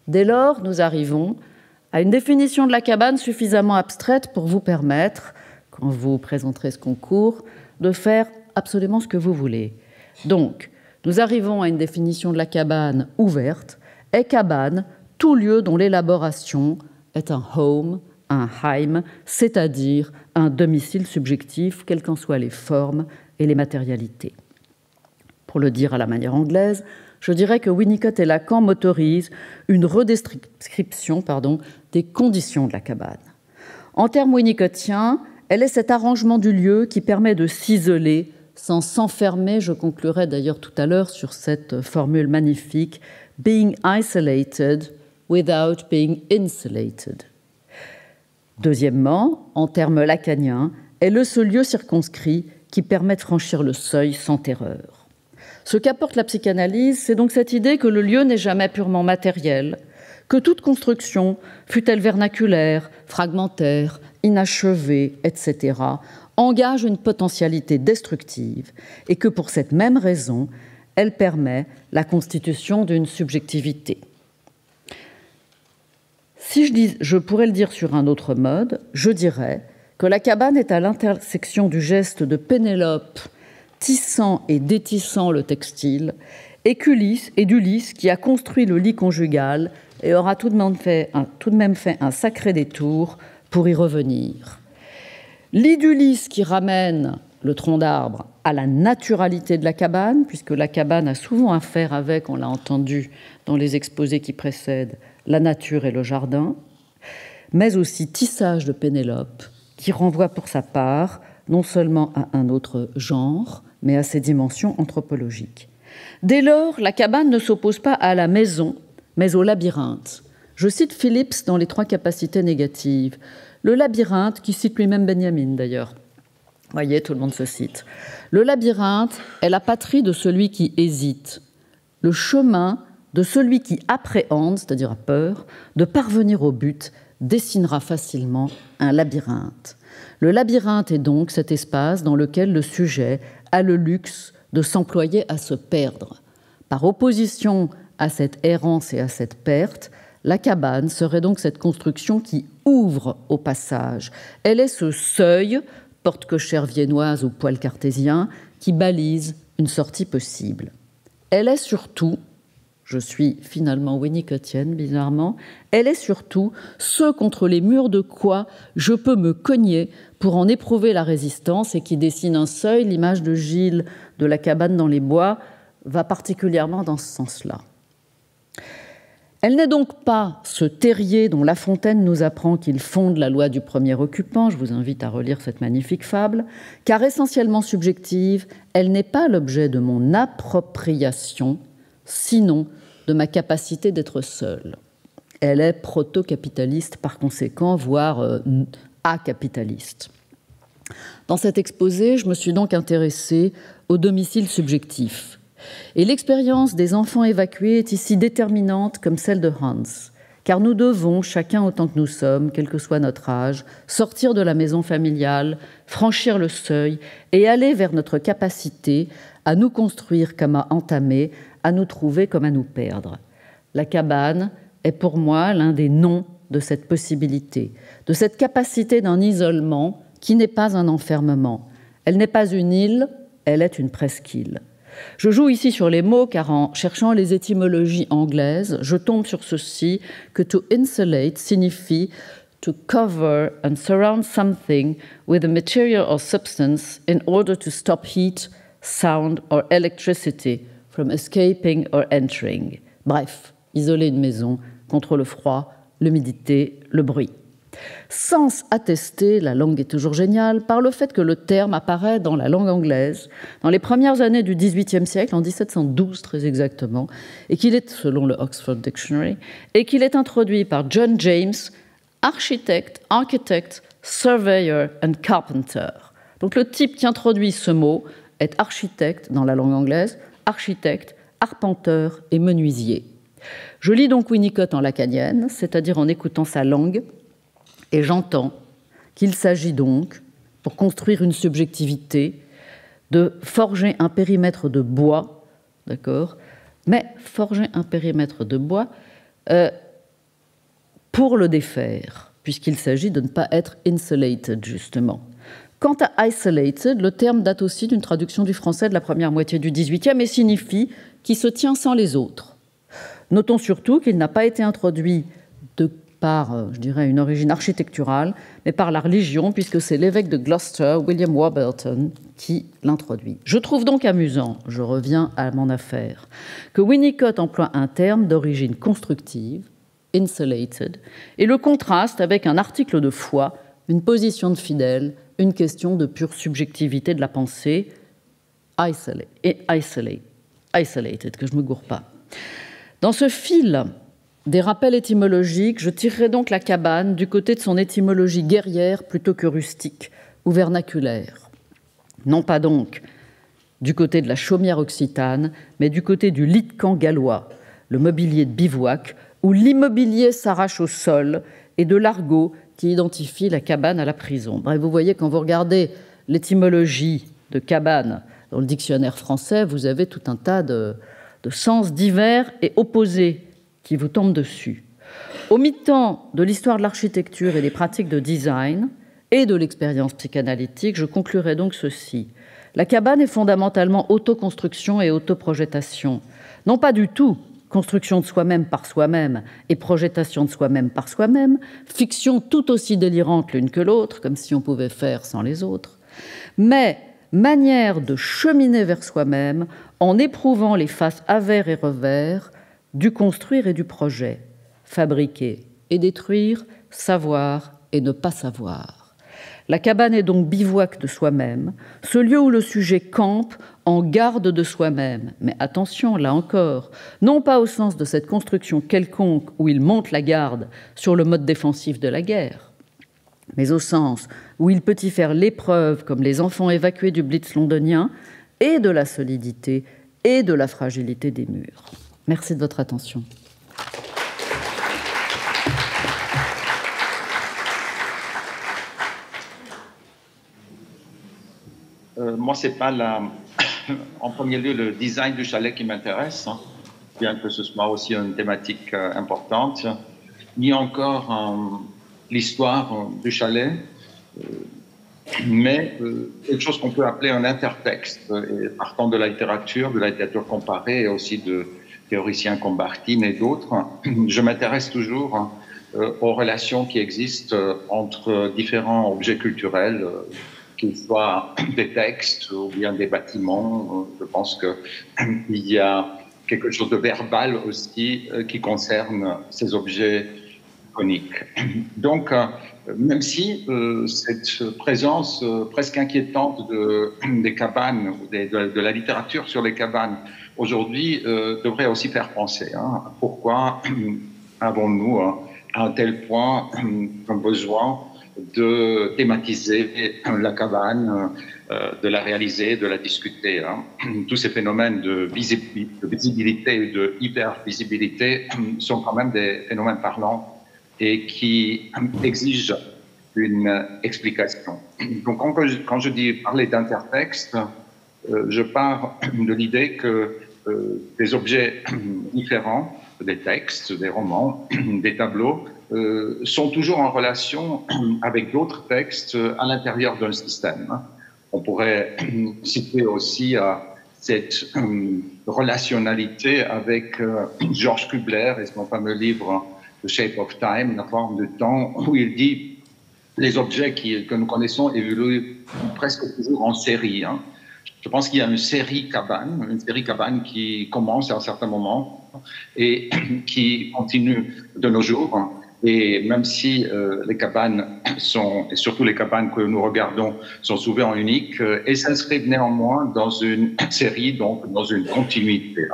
Dès lors, nous arrivons à une définition de la cabane suffisamment abstraite pour vous permettre, quand vous présenterez ce concours, de faire absolument ce que vous voulez. Donc, nous arrivons à une définition de la cabane ouverte, est cabane tout lieu dont l'élaboration est un home, un heim, c'est-à-dire un domicile subjectif, quelles qu'en soient les formes et les matérialités. Pour le dire à la manière anglaise, je dirais que Winnicott et Lacan motorisent une redescription des conditions de la cabane. En termes winnicottiens, elle est cet arrangement du lieu qui permet de s'isoler sans s'enfermer. Je conclurai d'ailleurs tout à l'heure sur cette formule magnifique « being isolated without being insulated ». Deuxièmement, en termes lacaniens, elle est ce lieu circonscrit qui permet de franchir le seuil sans terreur. Ce qu'apporte la psychanalyse, c'est donc cette idée que le lieu n'est jamais purement matériel, que toute construction, fût-elle vernaculaire, fragmentaire, inachevée, etc., engage une potentialité destructive et que pour cette même raison, elle permet la constitution d'une subjectivité. Si je pourrais le dire sur un autre mode, je dirais que la cabane est à l'intersection du geste de Pénélope tissant et détissant le textile, et d'Ulysse qui a construit le lit conjugal et aura tout de même fait un sacré détour pour y revenir. Lit d'Ulysse qui ramène le tronc d'arbre à la naturalité de la cabane, puisque la cabane a souvent à faire avec, on l'a entendu dans les exposés qui précèdent, la nature et le jardin, mais aussi tissage de Pénélope, qui renvoie pour sa part non seulement à un autre genre, mais à ses dimensions anthropologiques. Dès lors, la cabane ne s'oppose pas à la maison, mais au labyrinthe. Je cite Phillips dans Les trois capacités négatives. Le labyrinthe, qui cite lui-même Benjamin d'ailleurs. Vous voyez, tout le monde se cite. Le labyrinthe est la patrie de celui qui hésite, le chemin de celui qui appréhende, c'est-à-dire a peur, de parvenir au but, dessinera facilement un labyrinthe. Le labyrinthe est donc cet espace dans lequel le sujet a le luxe de s'employer à se perdre. Par opposition à cette errance et à cette perte, la cabane serait donc cette construction qui ouvre au passage. Elle est ce seuil, porte-cochère viennoise ou poêle cartésien, qui balise une sortie possible. Elle est surtout, je suis finalement winnicottienne bizarrement, elle est surtout ce contre les murs de quoi je peux me cogner pour en éprouver la résistance et qui dessine un seuil. L'image de Gilles de la cabane dans les bois va particulièrement dans ce sens-là. Elle n'est donc pas ce terrier dont La Fontaine nous apprend qu'il fonde la loi du premier occupant, je vous invite à relire cette magnifique fable, car essentiellement subjective, elle n'est pas l'objet de mon appropriation, sinon de ma capacité d'être seule. Elle est proto-capitaliste par conséquent, voire acapitaliste. Dans cet exposé, je me suis donc intéressée au domicile subjectif. Et l'expérience des enfants évacués est ici déterminante comme celle de Hans, car nous devons, chacun autant que nous sommes, quel que soit notre âge, sortir de la maison familiale, franchir le seuil et aller vers notre capacité à nous construire comme à entamer, à nous trouver comme à nous perdre. La cabane est pour moi l'un des noms de cette possibilité, de cette capacité d'un isolement qui n'est pas un enfermement. Elle n'est pas une île, elle est une presqu'île. Je joue ici sur les mots car en cherchant les étymologies anglaises, je tombe sur ceci que to insulate signifie to cover and surround something with a material or substance in order to stop heat, sound or electricity from escaping or entering. Bref, isoler une maison contre le froid, l'humidité, le bruit. Sens attesté, la langue est toujours géniale, par le fait que le terme apparaît dans la langue anglaise dans les premières années du XVIIIe siècle, en 1712 très exactement, et qu'il est, selon le Oxford Dictionary, et qu'il est introduit par John James, architecte, surveyor and carpenter. Donc le type qui introduit ce mot est architecte dans la langue anglaise, architecte, arpenteur et menuisier. Je lis donc Winnicott en lacanienne, c'est-à-dire en écoutant sa langue, et j'entends qu'il s'agit donc, pour construire une subjectivité, de forger un périmètre de bois, d'accord, mais forger un périmètre de bois pour le défaire, puisqu'il s'agit de ne pas être insulated, justement. Quant à isolated, le terme date aussi d'une traduction du français de la première moitié du XVIIIe et signifie qui se tient sans les autres. Notons surtout qu'il n'a pas été introduit par, je dirais, une origine architecturale, mais par la religion, puisque c'est l'évêque de Gloucester, William Warburton, qui l'introduit. Je trouve donc amusant, je reviens à mon affaire, que Winnicott emploie un terme d'origine constructive, insulated, et le contraste avec un article de foi, une position de fidèle, une question de pure subjectivité de la pensée, isolated, que je ne me gourre pas. Dans ce fil des rappels étymologiques, je tirerai donc la cabane du côté de son étymologie guerrière plutôt que rustique ou vernaculaire. Non pas donc du côté de la chaumière occitane, mais du côté du lit de camp gallois, le mobilier de bivouac, où l'immobilier s'arrache au sol, et de l'argot qui identifie la cabane à la prison. Bref, vous voyez, quand vous regardez l'étymologie de cabane dans le dictionnaire français, vous avez tout un tas de sens divers et opposés qui vous tombent dessus. Au mi-temps de l'histoire de l'architecture et des pratiques de design et de l'expérience psychanalytique, je conclurai donc ceci. La cabane est fondamentalement autoconstruction et autoprojetation. Non pas du tout construction de soi-même par soi-même et projetation de soi-même par soi-même, fiction tout aussi délirante l'une que l'autre, comme si on pouvait faire sans les autres, mais manière de cheminer vers soi-même en éprouvant les faces avers et revers du construire et du projet, fabriquer et détruire, savoir et ne pas savoir. La cabane est donc bivouac de soi-même, ce lieu où le sujet campe en garde de soi-même. Mais attention, là encore, non pas au sens de cette construction quelconque où il monte la garde sur le mode défensif de la guerre, mais au sens où il peut y faire l'épreuve, comme les enfants évacués du Blitz londonien, et de la solidité et de la fragilité des murs. Merci de votre attention. Moi, c'est pas en premier lieu le design du chalet qui m'intéresse. Hein. bien que ce soit aussi une thématique importante, ni encore l'histoire du chalet, mais quelque chose qu'on peut appeler un intertexte, et partant de la littérature comparée et aussi de théoriciens comme Barthes et d'autres. Je m'intéresse toujours aux relations qui existent entre différents objets culturels, qu'ils soient des textes ou bien des bâtiments. Je pense qu'il y a quelque chose de verbal aussi qui concerne ces objets iconiques. Donc, même si cette présence presque inquiétante des cabanes ou de la littérature sur les cabanes aujourd'hui devrait aussi faire penser. Pourquoi avons-nous à un tel point un besoin de thématiser la cabane, de la réaliser, de la discuter. Tous ces phénomènes de visibilité et de hypervisibilité sont quand même des phénomènes parlants et qui exigent une explication. Donc quand je dis parler d'intertexte, je pars de l'idée que des objets différents, des textes, des romans, des tableaux, sont toujours en relation avec d'autres textes à l'intérieur d'un système. On pourrait citer aussi cette relationnalité avec Georges Kubler et son fameux livre The Shape of Time, la forme du temps, où il dit les objets que nous connaissons évoluent presque toujours en série. Je pense qu'il y a une série cabane qui commence à un certain moment et qui continue de nos jours. Et même si les cabanes et surtout les cabanes que nous regardons, sont souvent uniques, elles s'inscrivent néanmoins dans une série, donc dans une continuité.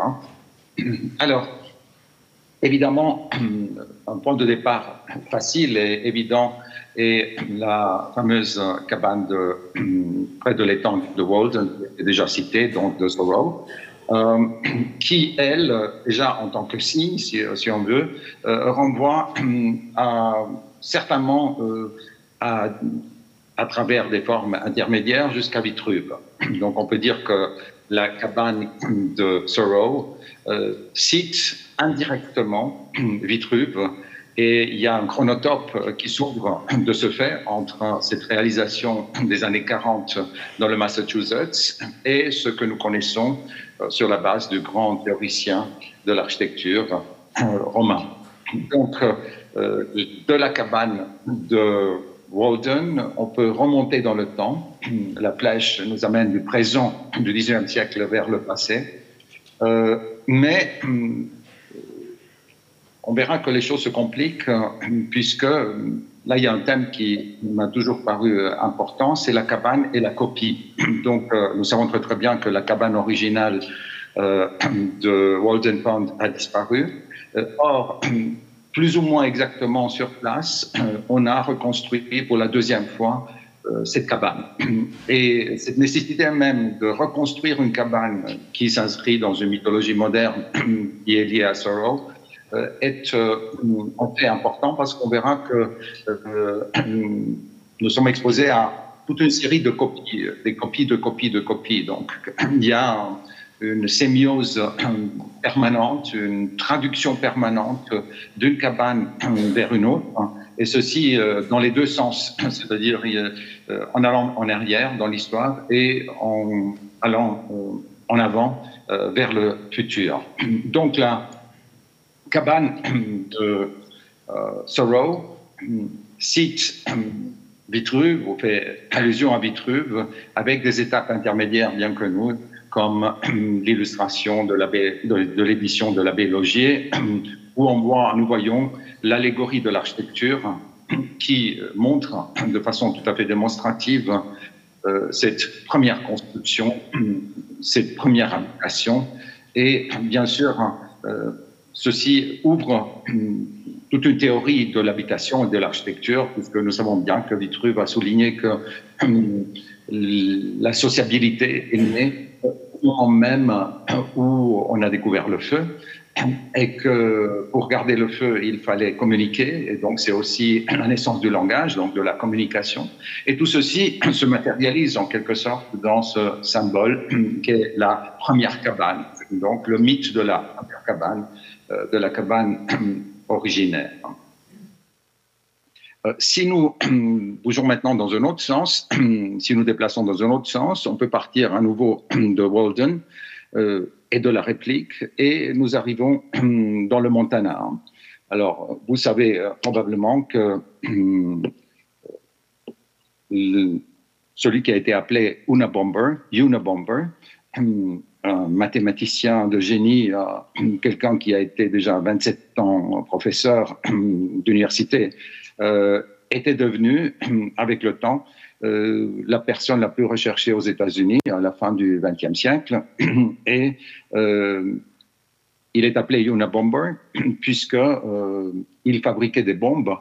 Alors, évidemment, un point de départ facile et évident est la fameuse cabane près de l'étang de Walden, qui est déjà citée, donc de Thoreau, qui, elle, déjà en tant que signe, si on veut, renvoie certainement à travers des formes intermédiaires jusqu'à Vitruve. Donc on peut dire que la cabane de Thoreau cite indirectement Vitruve, et il y a un chronotope qui s'ouvre de ce fait entre cette réalisation des années 40 dans le Massachusetts et ce que nous connaissons sur la base du grand théoricien de l'architecture romain. Donc, de la cabane de Walden, on peut remonter dans le temps. La flèche nous amène du présent du XIXe siècle vers le passé. Mais on verra que les choses se compliquent puisque là, il y a un thème qui m'a toujours paru important, c'est la cabane et la copie. Donc, nous savons très très bien que la cabane originale de Walden Pond a disparu. Or, plus ou moins exactement sur place, on a reconstruit pour la deuxième fois cette cabane. Et cette nécessité même de reconstruire une cabane qui s'inscrit dans une mythologie moderne qui est liée à Thoreau est en fait important parce qu'on verra que nous sommes exposés à toute une série de copies, des copies de copies de copies. Donc, il y a une sémiose permanente, une traduction permanente d'une cabane vers une autre, et ceci dans les deux sens, c'est-à-dire en allant en arrière dans l'histoire et en allant en avant vers le futur. Donc la cabane de Thoreau cite Vitruve, ou fait allusion à Vitruve, avec des étapes intermédiaires bien connues, comme l'illustration de l'édition de l'abbé Logier, où nous voyons l'allégorie de l'architecture qui montre de façon tout à fait démonstrative cette première construction, cette première habitation. Et bien sûr, ceci ouvre toute une théorie de l'habitation et de l'architecture, puisque nous savons bien que Vitruve a souligné que la sociabilité est née au moment même où on a découvert le feu, et que pour garder le feu, il fallait communiquer, et donc c'est aussi la naissance du langage, donc de la communication. Et tout ceci se matérialise en quelque sorte dans ce symbole qui est la première cabane donc le mythe de la cabane originaire. Si nous bougeons maintenant dans un autre sens, si nous déplaçons dans un autre sens, on peut partir à nouveau de Walden et de la réplique, et nous arrivons dans le Montana. Alors, vous savez probablement que celui qui a été appelé Unabomber, un mathématicien de génie, quelqu'un qui a été déjà 27 ans professeur d'université, était devenu, avec le temps, la personne la plus recherchée aux États-Unis à la fin du XXe siècle. Et il est appelé Unabomber puisqu'il fabriquait des bombes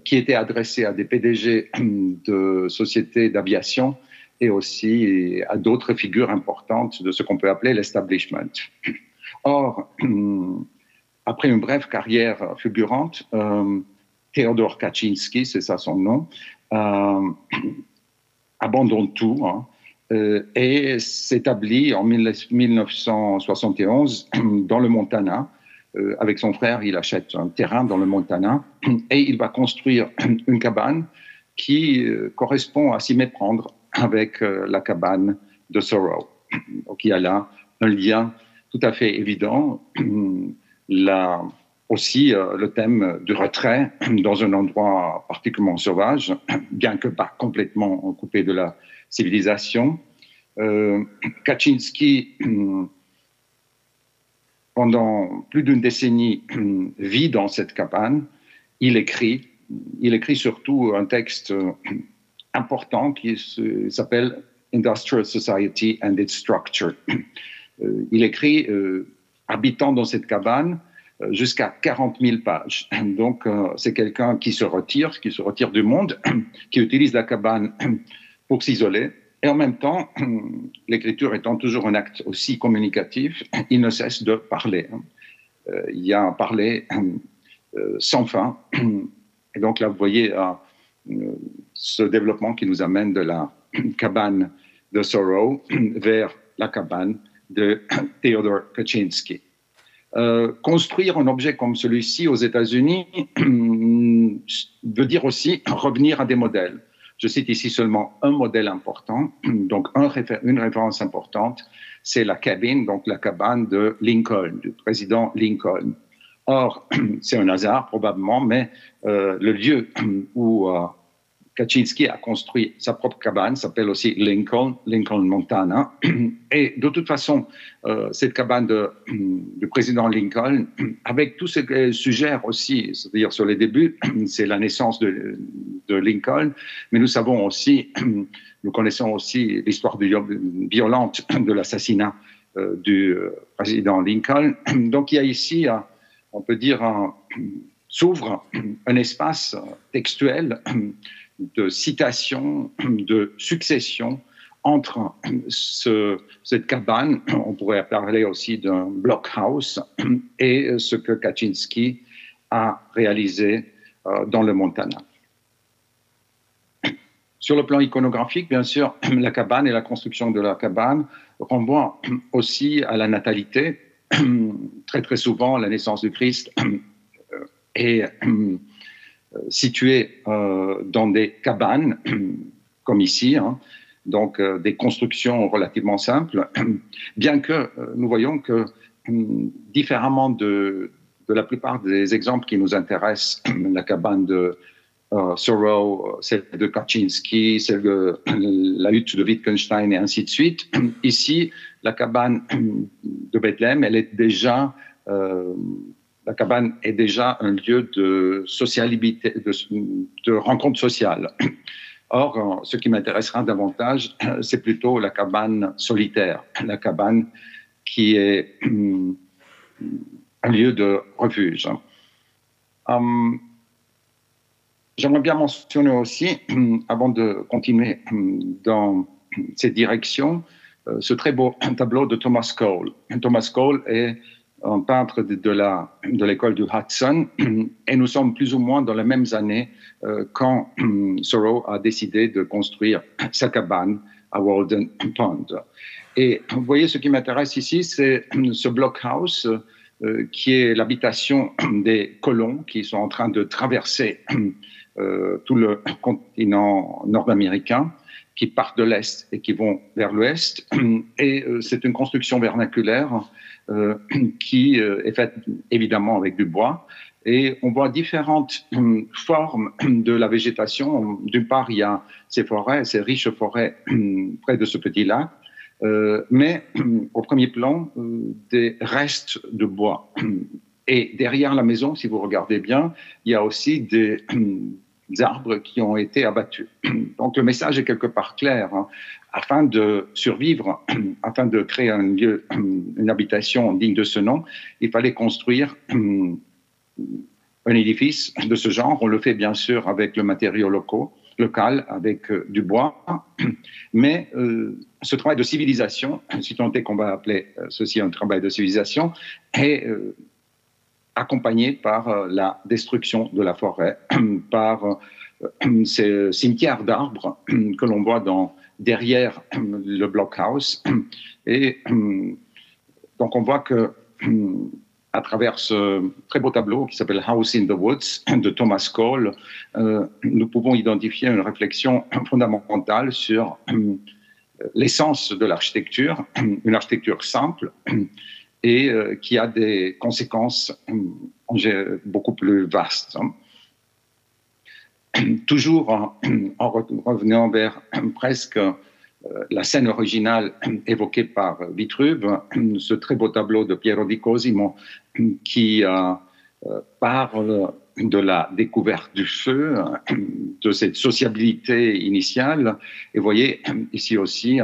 qui étaient adressées à des PDG de sociétés d'aviation et aussi à d'autres figures importantes de ce qu'on peut appeler l'establishment. Or, après une brève carrière fulgurante, Theodore Kaczynski, c'est ça son nom, abandonne tout et s'établit en 1971 dans le Montana. Avec son frère, il achète un terrain dans le Montana et il va construire une cabane qui correspond à s'y méprendre avec la cabane de Thoreau. Donc il y a là un lien tout à fait évident. Là aussi, le thème du retrait dans un endroit particulièrement sauvage, bien que pas complètement coupé de la civilisation. Kaczynski, pendant plus d'une décennie, vit dans cette cabane. Il écrit surtout un texte important qui s'appelle Industrial Society and its Structure. Il écrit, habitant dans cette cabane, jusqu'à 40 000 pages. Donc, c'est quelqu'un qui se retire du monde, qui utilise la cabane pour s'isoler. Et en même temps, l'écriture étant toujours un acte aussi communicatif, il ne cesse de parler. Il y a un parler sans fin. Et donc là, vous voyez ce développement qui nous amène de la cabane de Thoreau vers la cabane de Theodore Kaczynski. Construire un objet comme celui-ci aux États-Unis veut dire aussi revenir à des modèles. Je cite ici seulement un modèle important, donc une référence importante, c'est la cabine, donc la cabane de Lincoln, du président Lincoln. Or, c'est un hasard probablement, mais le lieu où Kaczynski a construit sa propre cabane s'appelle aussi Lincoln, Montana. Et de toute façon, cette cabane du président Lincoln, avec tout ce qu'elle suggère aussi, c'est-à-dire sur les débuts, c'est la naissance de Lincoln, mais nous connaissons aussi l'histoire violente de l'assassinat du président Lincoln. Donc il y a ici, on peut dire, s'ouvre un espace textuel de citation, de succession entre cette cabane, on pourrait parler aussi d'un blockhouse, et ce que Kaczynski a réalisé dans le Montana. Sur le plan iconographique, bien sûr, la cabane et la construction de la cabane renvoient aussi à la natalité. Très très souvent, la naissance du Christ est située dans des cabanes, comme ici, donc des constructions relativement simples, bien que nous voyons que, différemment de la plupart des exemples qui nous intéressent, la cabane de Thoreau, celle de Kaczynski, celle de la hutte de Wittgenstein et ainsi de suite. Ici, la cabane de Bethléem, la cabane est déjà un lieu de sociabilité, de rencontre sociale. Or, ce qui m'intéressera davantage, c'est plutôt la cabane solitaire, la cabane qui est un lieu de refuge. J'aimerais bien mentionner aussi, avant de continuer dans cette direction, ce très beau tableau de Thomas Cole. Thomas Cole est un peintre de l'école du Hudson, et nous sommes plus ou moins dans les mêmes années quand Thoreau a décidé de construire sa cabane à Walden Pond. Et vous voyez, ce qui m'intéresse ici, c'est ce blockhouse qui est l'habitation des colons qui sont en train de traverser tout le continent nord-américain, qui partent de l'Est et qui vont vers l'Ouest. Et c'est une construction vernaculaire qui est faite évidemment avec du bois. Et on voit différentes formes de la végétation. D'une part, il y a ces forêts, ces riches forêts près de ce petit lac, mais au premier plan, des restes de bois. Et derrière la maison, si vous regardez bien, il y a aussi des arbres qui ont été abattus. Donc le message est quelque part clair. Hein. Afin de survivre, afin de créer un lieu, une habitation digne de ce nom, il fallait construire un édifice de ce genre. On le fait bien sûr avec le matériau local, avec du bois, mais ce travail de civilisation, si tant est qu'on va appeler ceci un travail de civilisation, est accompagné par la destruction de la forêt, par ces cimetières d'arbres que l'on voit derrière le blockhouse. Et donc on voit que à travers ce très beau tableau qui s'appelle House in the Woods de Thomas Cole, nous pouvons identifier une réflexion fondamentale sur l'essence de l'architecture, une architecture simple et qui a des conséquences beaucoup plus vastes. Toujours en revenant vers presque la scène originale évoquée par Vitruve, ce très beau tableau de Piero di Cosimo qui parle de la découverte du feu, de cette sociabilité initiale. Et vous voyez ici aussi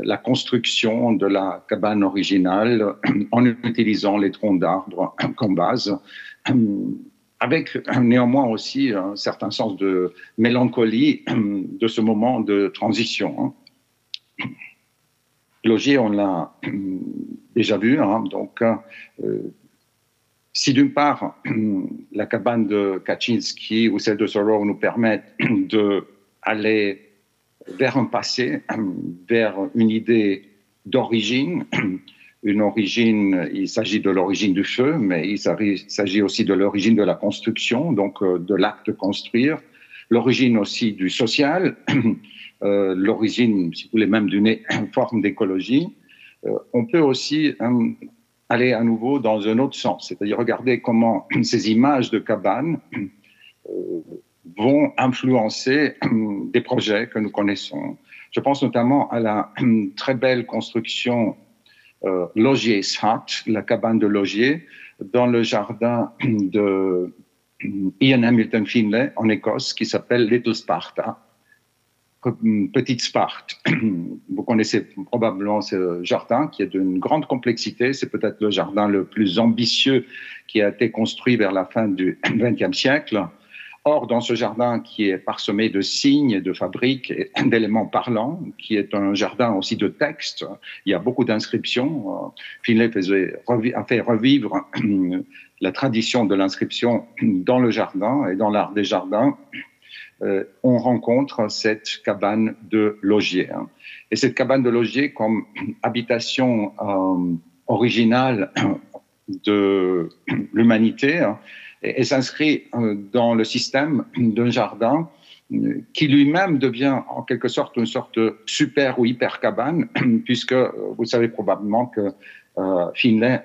la construction de la cabane originale en utilisant les troncs d'arbres comme base, avec néanmoins aussi un certain sens de mélancolie de ce moment de transition. Logier, on l'a déjà vu, donc si d'une part la cabane de Kaczynski ou celle de Thoreau nous permettent d'aller vers un passé, vers une idée d'origine, une origine, il s'agit de l'origine du feu, mais il s'agit aussi de l'origine de la construction, donc de l'acte de construire, l'origine aussi du social, l'origine, si vous voulez, même d'une forme d'écologie. On peut aussi aller à nouveau dans un autre sens, c'est-à-dire regarder comment ces images de cabanes vont influencer des projets que nous connaissons. Je pense notamment à la très belle construction Logier's Hut, la cabane de Logier, dans le jardin de Ian Hamilton Finlay en Écosse, qui s'appelle Little Sparta, Petite Sparte. Vous connaissez probablement ce jardin qui est d'une grande complexité. C'est peut-être le jardin le plus ambitieux qui a été construit vers la fin du XXe siècle. Or, dans ce jardin qui est parsemé de signes, de fabriques et d'éléments parlants, qui est un jardin aussi de textes, il y a beaucoup d'inscriptions. Finlay a fait revivre la tradition de l'inscription dans le jardin et dans l'art des jardins. On rencontre cette cabane de Logier. Et cette cabane de Logier, comme habitation originale de l'humanité, et s'inscrit dans le système d'un jardin qui lui-même devient en quelque sorte une sorte de super ou hyper cabane, puisque vous savez probablement que Finlay,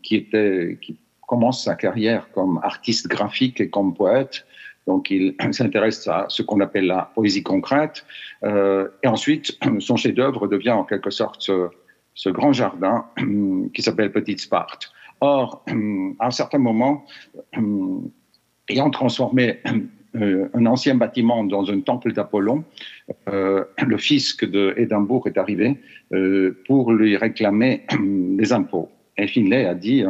qui commence sa carrière comme artiste graphique et comme poète, donc il s'intéresse à ce qu'on appelle la poésie concrète, et ensuite son chef-d'œuvre devient en quelque sorte ce grand jardin qui s'appelle Petite Sparte. Or, à un certain moment, ayant transformé un ancien bâtiment dans un temple d'Apollon, le fisc d'Édimbourg est arrivé pour lui réclamer des impôts. Et Finlay a dit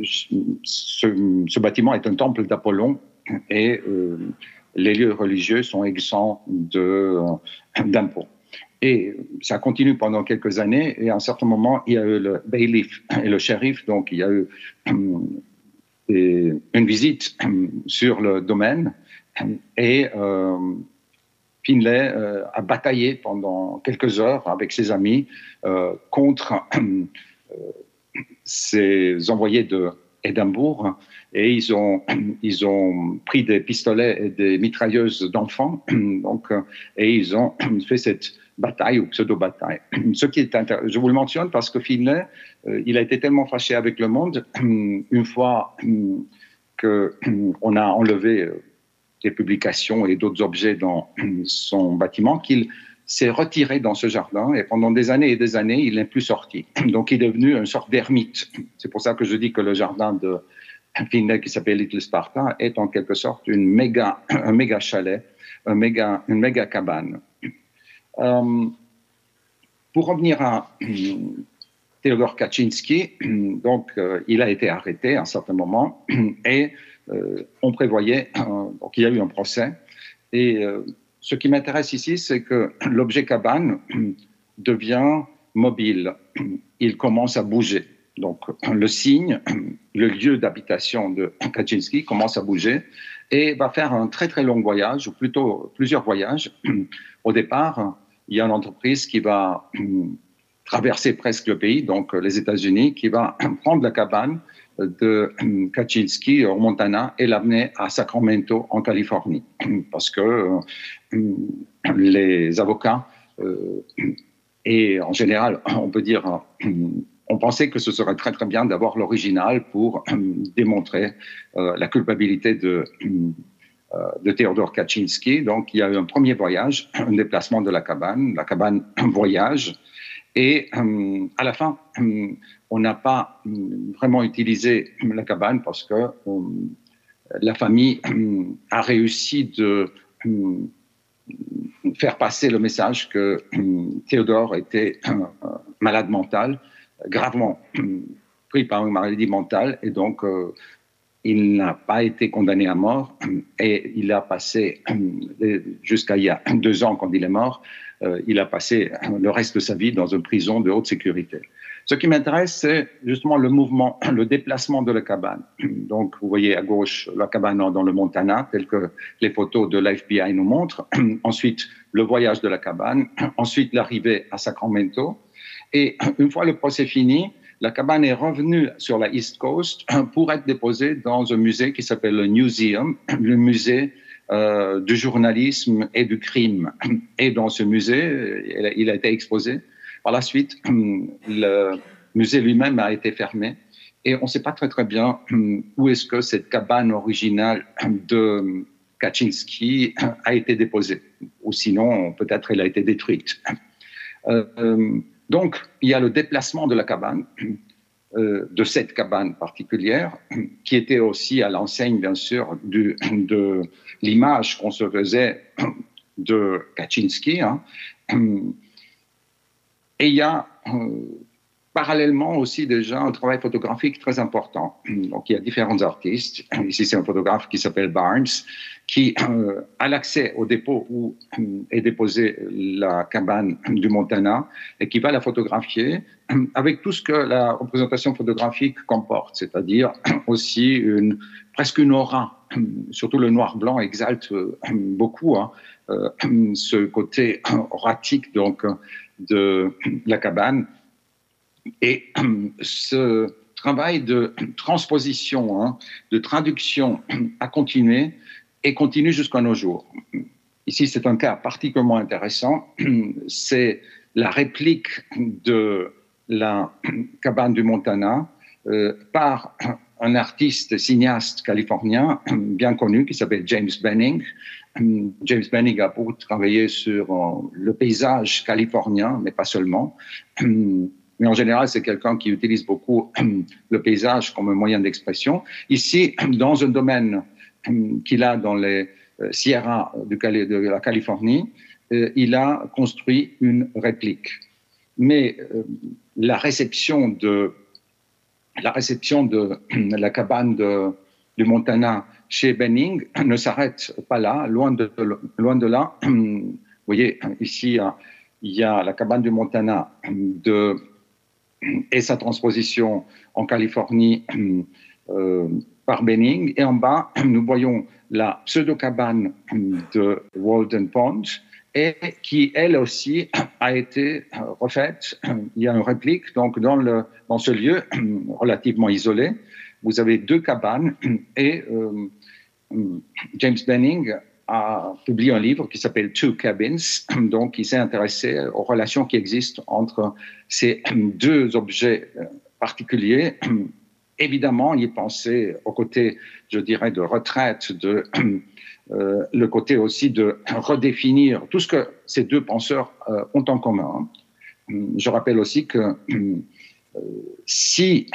ce bâtiment est un temple d'Apollon et les lieux religieux sont exempts d'impôts. Et ça continue pendant quelques années, et à un certain moment, il y a eu le bailiff et le shérif, donc il y a eu une visite sur le domaine, et Finlay a bataillé pendant quelques heures avec ses amis contre ses envoyés de Édimbourg, et ils ont pris des pistolets et des mitrailleuses d'enfants, et ils ont fait cette bataille ou pseudo-bataille. Je vous le mentionne parce que Finlay, il a été tellement fâché avec le monde une fois qu'on a enlevé des publications et d'autres objets dans son bâtiment qu'il s'est retiré dans ce jardin, et pendant des années et des années, il n'est plus sorti. Donc, il est devenu une sorte d'ermite. C'est pour ça que je dis que le jardin de Finlay, qui s'appelle Little Sparta, est en quelque sorte un méga chalet, une méga cabane. Pour revenir à Theodore Kaczynski, donc, il a été arrêté à un certain moment, et on prévoyait, donc il y a eu un procès, et ce qui m'intéresse ici, c'est que l'objet cabane devient mobile, il commence à bouger. Donc le signe, le lieu d'habitation de Kaczynski commence à bouger et va faire un très très long voyage, ou plutôt plusieurs voyages. Au départ, il y a une entreprise qui va traverser presque le pays, donc les États-Unis, qui va prendre la cabane de Kaczynski au Montana et l'amener à Sacramento en Californie, parce que les avocats et en général, on peut dire, on pensait que ce serait très très bien d'avoir l'original pour démontrer la culpabilité de Theodore Kaczynski. Donc il y a eu un premier voyage, un déplacement de la cabane voyage. Et à la fin, on n'a pas vraiment utilisé la cabane parce que la famille a réussi de faire passer le message que Theodore était malade mental, gravement pris par une maladie mentale, et donc il n'a pas été condamné à mort, et il a passé, jusqu'à il y a 2 ans quand il est mort, il a passé le reste de sa vie dans une prison de haute sécurité. Ce qui m'intéresse, c'est justement le mouvement, le déplacement de la cabane. Donc, vous voyez à gauche la cabane dans le Montana, telle que les photos de l'FBI nous montrent. Ensuite, le voyage de la cabane. Ensuite, l'arrivée à Sacramento. Et une fois le procès fini, la cabane est revenue sur la East Coast pour être déposée dans un musée qui s'appelle le Newseum, le musée du journalisme et du crime. Et dans ce musée, il a été exposé. Par la suite, le musée lui-même a été fermé et on ne sait pas très très bien où est-ce que cette cabane originale de Kaczynski a été déposée. Ou sinon, peut-être elle a été détruite. Donc, il y a le déplacement de la cabane, de cette cabane particulière, qui était aussi à l'enseigne, bien sûr, de l'image qu'on se faisait de Kaczynski. Et il y a parallèlement aussi déjà un travail photographique très important. Donc, il y a différents artistes. Ici, c'est un photographe qui s'appelle Barnes, qui a l'accès au dépôt où est déposée la cabane du Montana et qui va la photographier avec tout ce que la représentation photographique comporte, c'est-à-dire aussi presque une aura. Surtout le noir-blanc exalte beaucoup ce côté auratique donc, de la cabane. Et ce travail de transposition, de traduction a continué et continue jusqu'à nos jours. Ici, c'est un cas particulièrement intéressant. C'est la réplique de la cabane du Montana par un artiste cinéaste californien bien connu qui s'appelle James Benning. James Benning a beaucoup travaillé sur le paysage californien, mais pas seulement. Mais en général, c'est quelqu'un qui utilise beaucoup le paysage comme un moyen d'expression. Ici, dans un domaine qu'il a dans les Sierras de la Californie, il a construit une réplique. Mais la réception de la cabane du Montana chez Benning ne s'arrête pas là, loin de là. Vous voyez, ici, il y a la cabane du Montana et sa transposition en Californie par Benning. Et en bas, nous voyons la pseudo-cabane de Walden Pond et qui, elle aussi, a été refaite. Il y a une réplique donc dans ce lieu relativement isolé. Vous avez 2 cabanes et James Benning a publié un livre qui s'appelle Two Cabins, donc il s'est intéressé aux relations qui existent entre ces 2 objets particuliers. Évidemment, il pensait au côté, je dirais, de retraite, le côté aussi de redéfinir tout ce que ces 2 penseurs ont en commun. Je rappelle aussi que si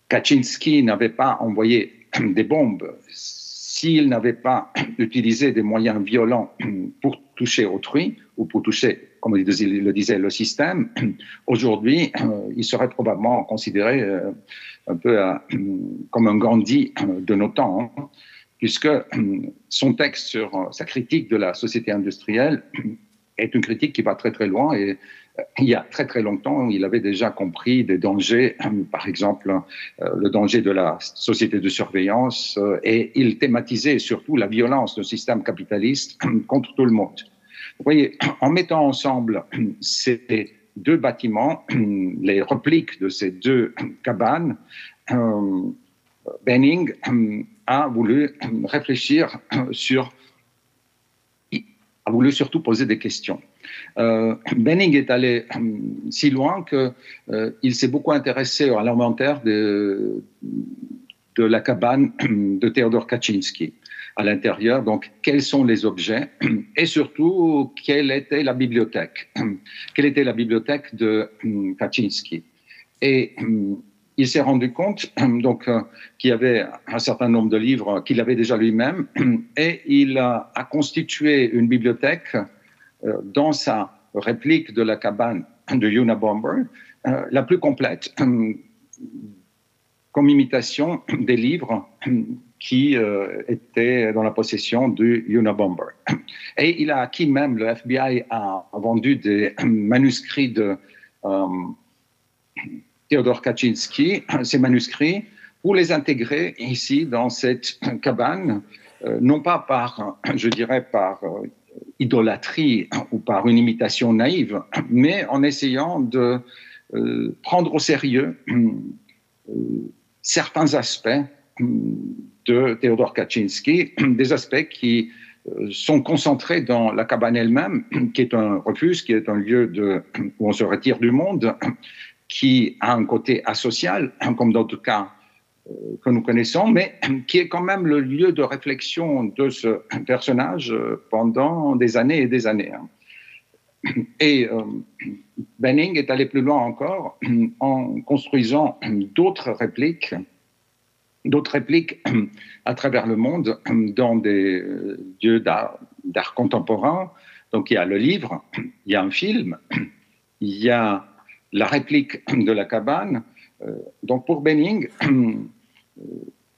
Kaczynski n'avait pas envoyé des bombes, s'il n'avait pas utilisé des moyens violents pour toucher autrui ou pour toucher, comme le disait le système, aujourd'hui, il serait probablement considéré un peu comme un Gandhi de nos temps, hein, puisque son texte sur sa critique de la société industrielle est une critique qui va très très loin et il y a très très longtemps, il avait déjà compris des dangers, par exemple le danger de la société de surveillance, et il thématisait surtout la violence du système capitaliste contre tout le monde. Vous voyez, en mettant ensemble ces 2 bâtiments, les répliques de ces 2 cabanes, Benning a voulu réfléchir a voulu surtout poser des questions. Benning est allé si loin qu'il s'est beaucoup intéressé à l'inventaire de la cabane de Theodor Kaczynski. À l'intérieur, donc, quels sont les objets et surtout, quelle était la bibliothèque. Quelle était la bibliothèque de Kaczynski. Et il s'est rendu compte donc qu'il y avait un certain nombre de livres qu'il avait déjà lui-même et il a constitué une bibliothèque dans sa réplique de la cabane de Unabomber, la plus complète, comme imitation des livres qui étaient dans la possession du Unabomber. Et il a acquis même, le FBI a vendu des manuscrits de Theodor Kaczynski, ces manuscrits, pour les intégrer ici dans cette cabane, non pas par, je dirais, par idolâtrie ou par une imitation naïve, mais en essayant de prendre au sérieux certains aspects de Theodor Kaczynski, des aspects qui sont concentrés dans la cabane elle-même, qui est un refuge, qui est un lieu où on se retire du monde, qui a un côté asocial, comme dans d'autres cas que nous connaissons, mais qui est quand même le lieu de réflexion de ce personnage pendant des années et des années. Et Benning est allé plus loin encore en construisant d'autres répliques à travers le monde dans des lieux d'art contemporain. Donc il y a le livre, il y a un film, il y a la réplique de la cabane. Donc pour Benning,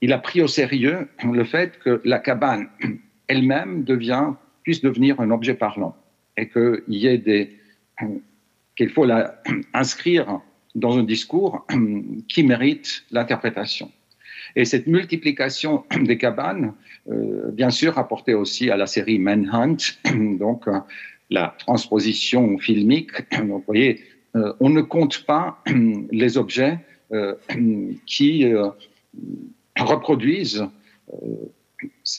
il a pris au sérieux le fait que la cabane elle-même puisse devenir un objet parlant et qu'il faut la inscrire dans un discours qui mérite l'interprétation. Et cette multiplication des cabanes, bien sûr, rapportait aussi à la série Manhunt, donc la transposition filmique. Vous voyez, on ne compte pas les objets qui reproduisent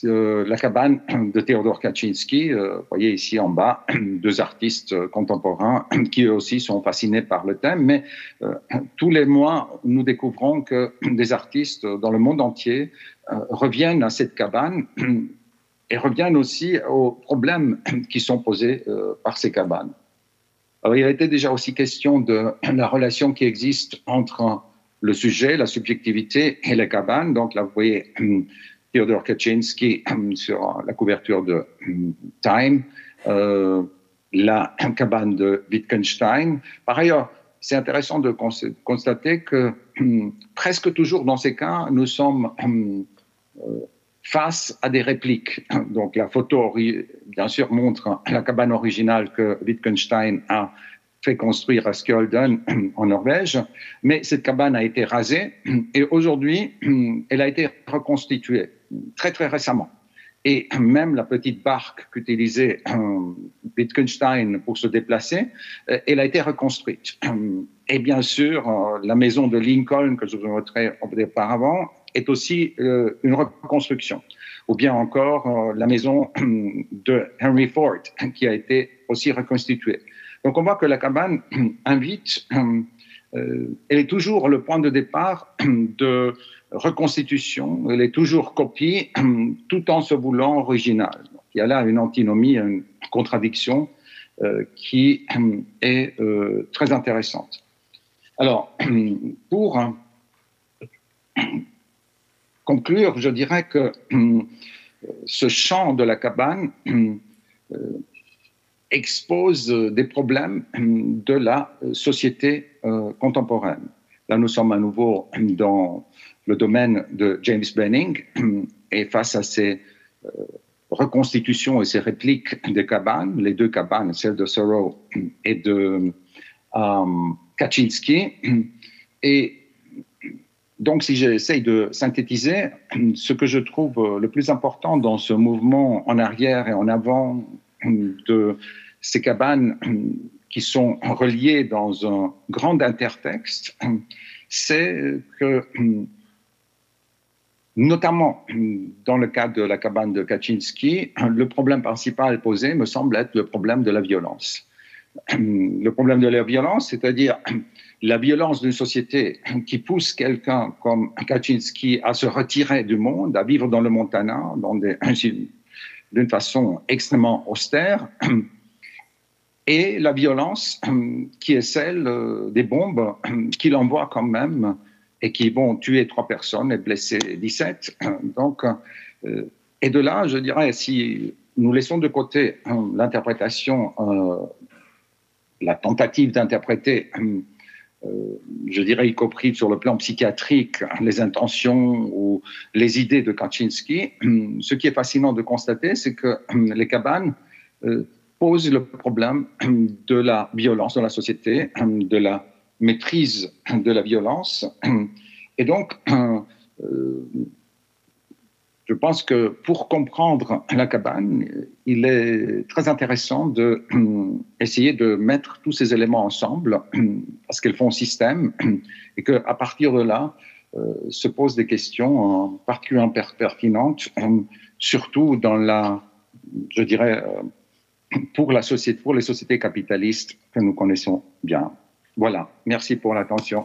la cabane de Theodor Kaczynski. Vous voyez ici en bas 2 artistes contemporains qui eux aussi sont fascinés par le thème, mais tous les mois, nous découvrons que des artistes dans le monde entier reviennent à cette cabane et reviennent aussi aux problèmes qui sont posés par ces cabanes. Alors, il a été déjà aussi question de la relation qui existe entre le sujet, la subjectivité et les cabanes. Donc là, vous voyez Theodor Kaczynski sur la couverture de Time, la cabane de Wittgenstein. Par ailleurs, c'est intéressant de constater que presque toujours dans ces cas, nous sommes face à des répliques. Donc la photo, bien sûr, montre la cabane originale que Wittgenstein a fait construire à Skjolden en Norvège, mais cette cabane a été rasée et aujourd'hui, elle a été reconstituée très très récemment. et même la petite barque qu'utilisait Wittgenstein pour se déplacer, elle a été reconstruite. Et bien sûr, la maison de Lincoln, que je vous montrais auparavant, est aussi une reconstruction. Ou bien encore la maison de Henry Ford, qui a été aussi reconstituée. Donc on voit que la cabane invite, elle est toujours le point de départ de reconstitution, elle est toujours copie, tout en se voulant originale. Il y a là une antinomie, une contradiction qui est très intéressante. Alors, pour conclure, je dirais que ce champ de la cabane expose des problèmes de la société contemporaine. Là, nous sommes à nouveau dans le domaine de James Benning, et face à ces reconstitutions et ces répliques des cabanes, les deux cabanes, celle de Thoreau et de Kaczynski, et donc, si j'essaye de synthétiser, ce que je trouve le plus important dans ce mouvement en arrière et en avant de ces cabanes qui sont reliées dans un grand intertexte, c'est que, notamment dans le cas de la cabane de Kaczynski, le problème principal posé me semble être le problème de la violence. Le problème de la violence, c'est-à-dire la violence d'une société qui pousse quelqu'un comme Kaczynski à se retirer du monde, à vivre dans le Montana, d'une façon extrêmement austère, et la violence qui est celle des bombes qu'il envoie quand même et qui vont tuer 3 personnes et blesser 17. Donc, et de là, je dirais, si nous laissons de côté l'interprétation, la tentative d'interpréter, je dirais, y compris sur le plan psychiatrique, les intentions ou les idées de Kaczynski, ce qui est fascinant de constater, c'est que les cabanes posent le problème de la violence dans la société, de la maîtrise de la violence. Et donc, je pense que pour comprendre la cabane, il est très intéressant d'essayer de mettre tous ces éléments ensemble parce qu'elles font système et qu'à partir de là, se posent des questions particulièrement pertinentes, surtout dans la, je dirais, pour les sociétés capitalistes que nous connaissons bien. Voilà, merci pour l'attention.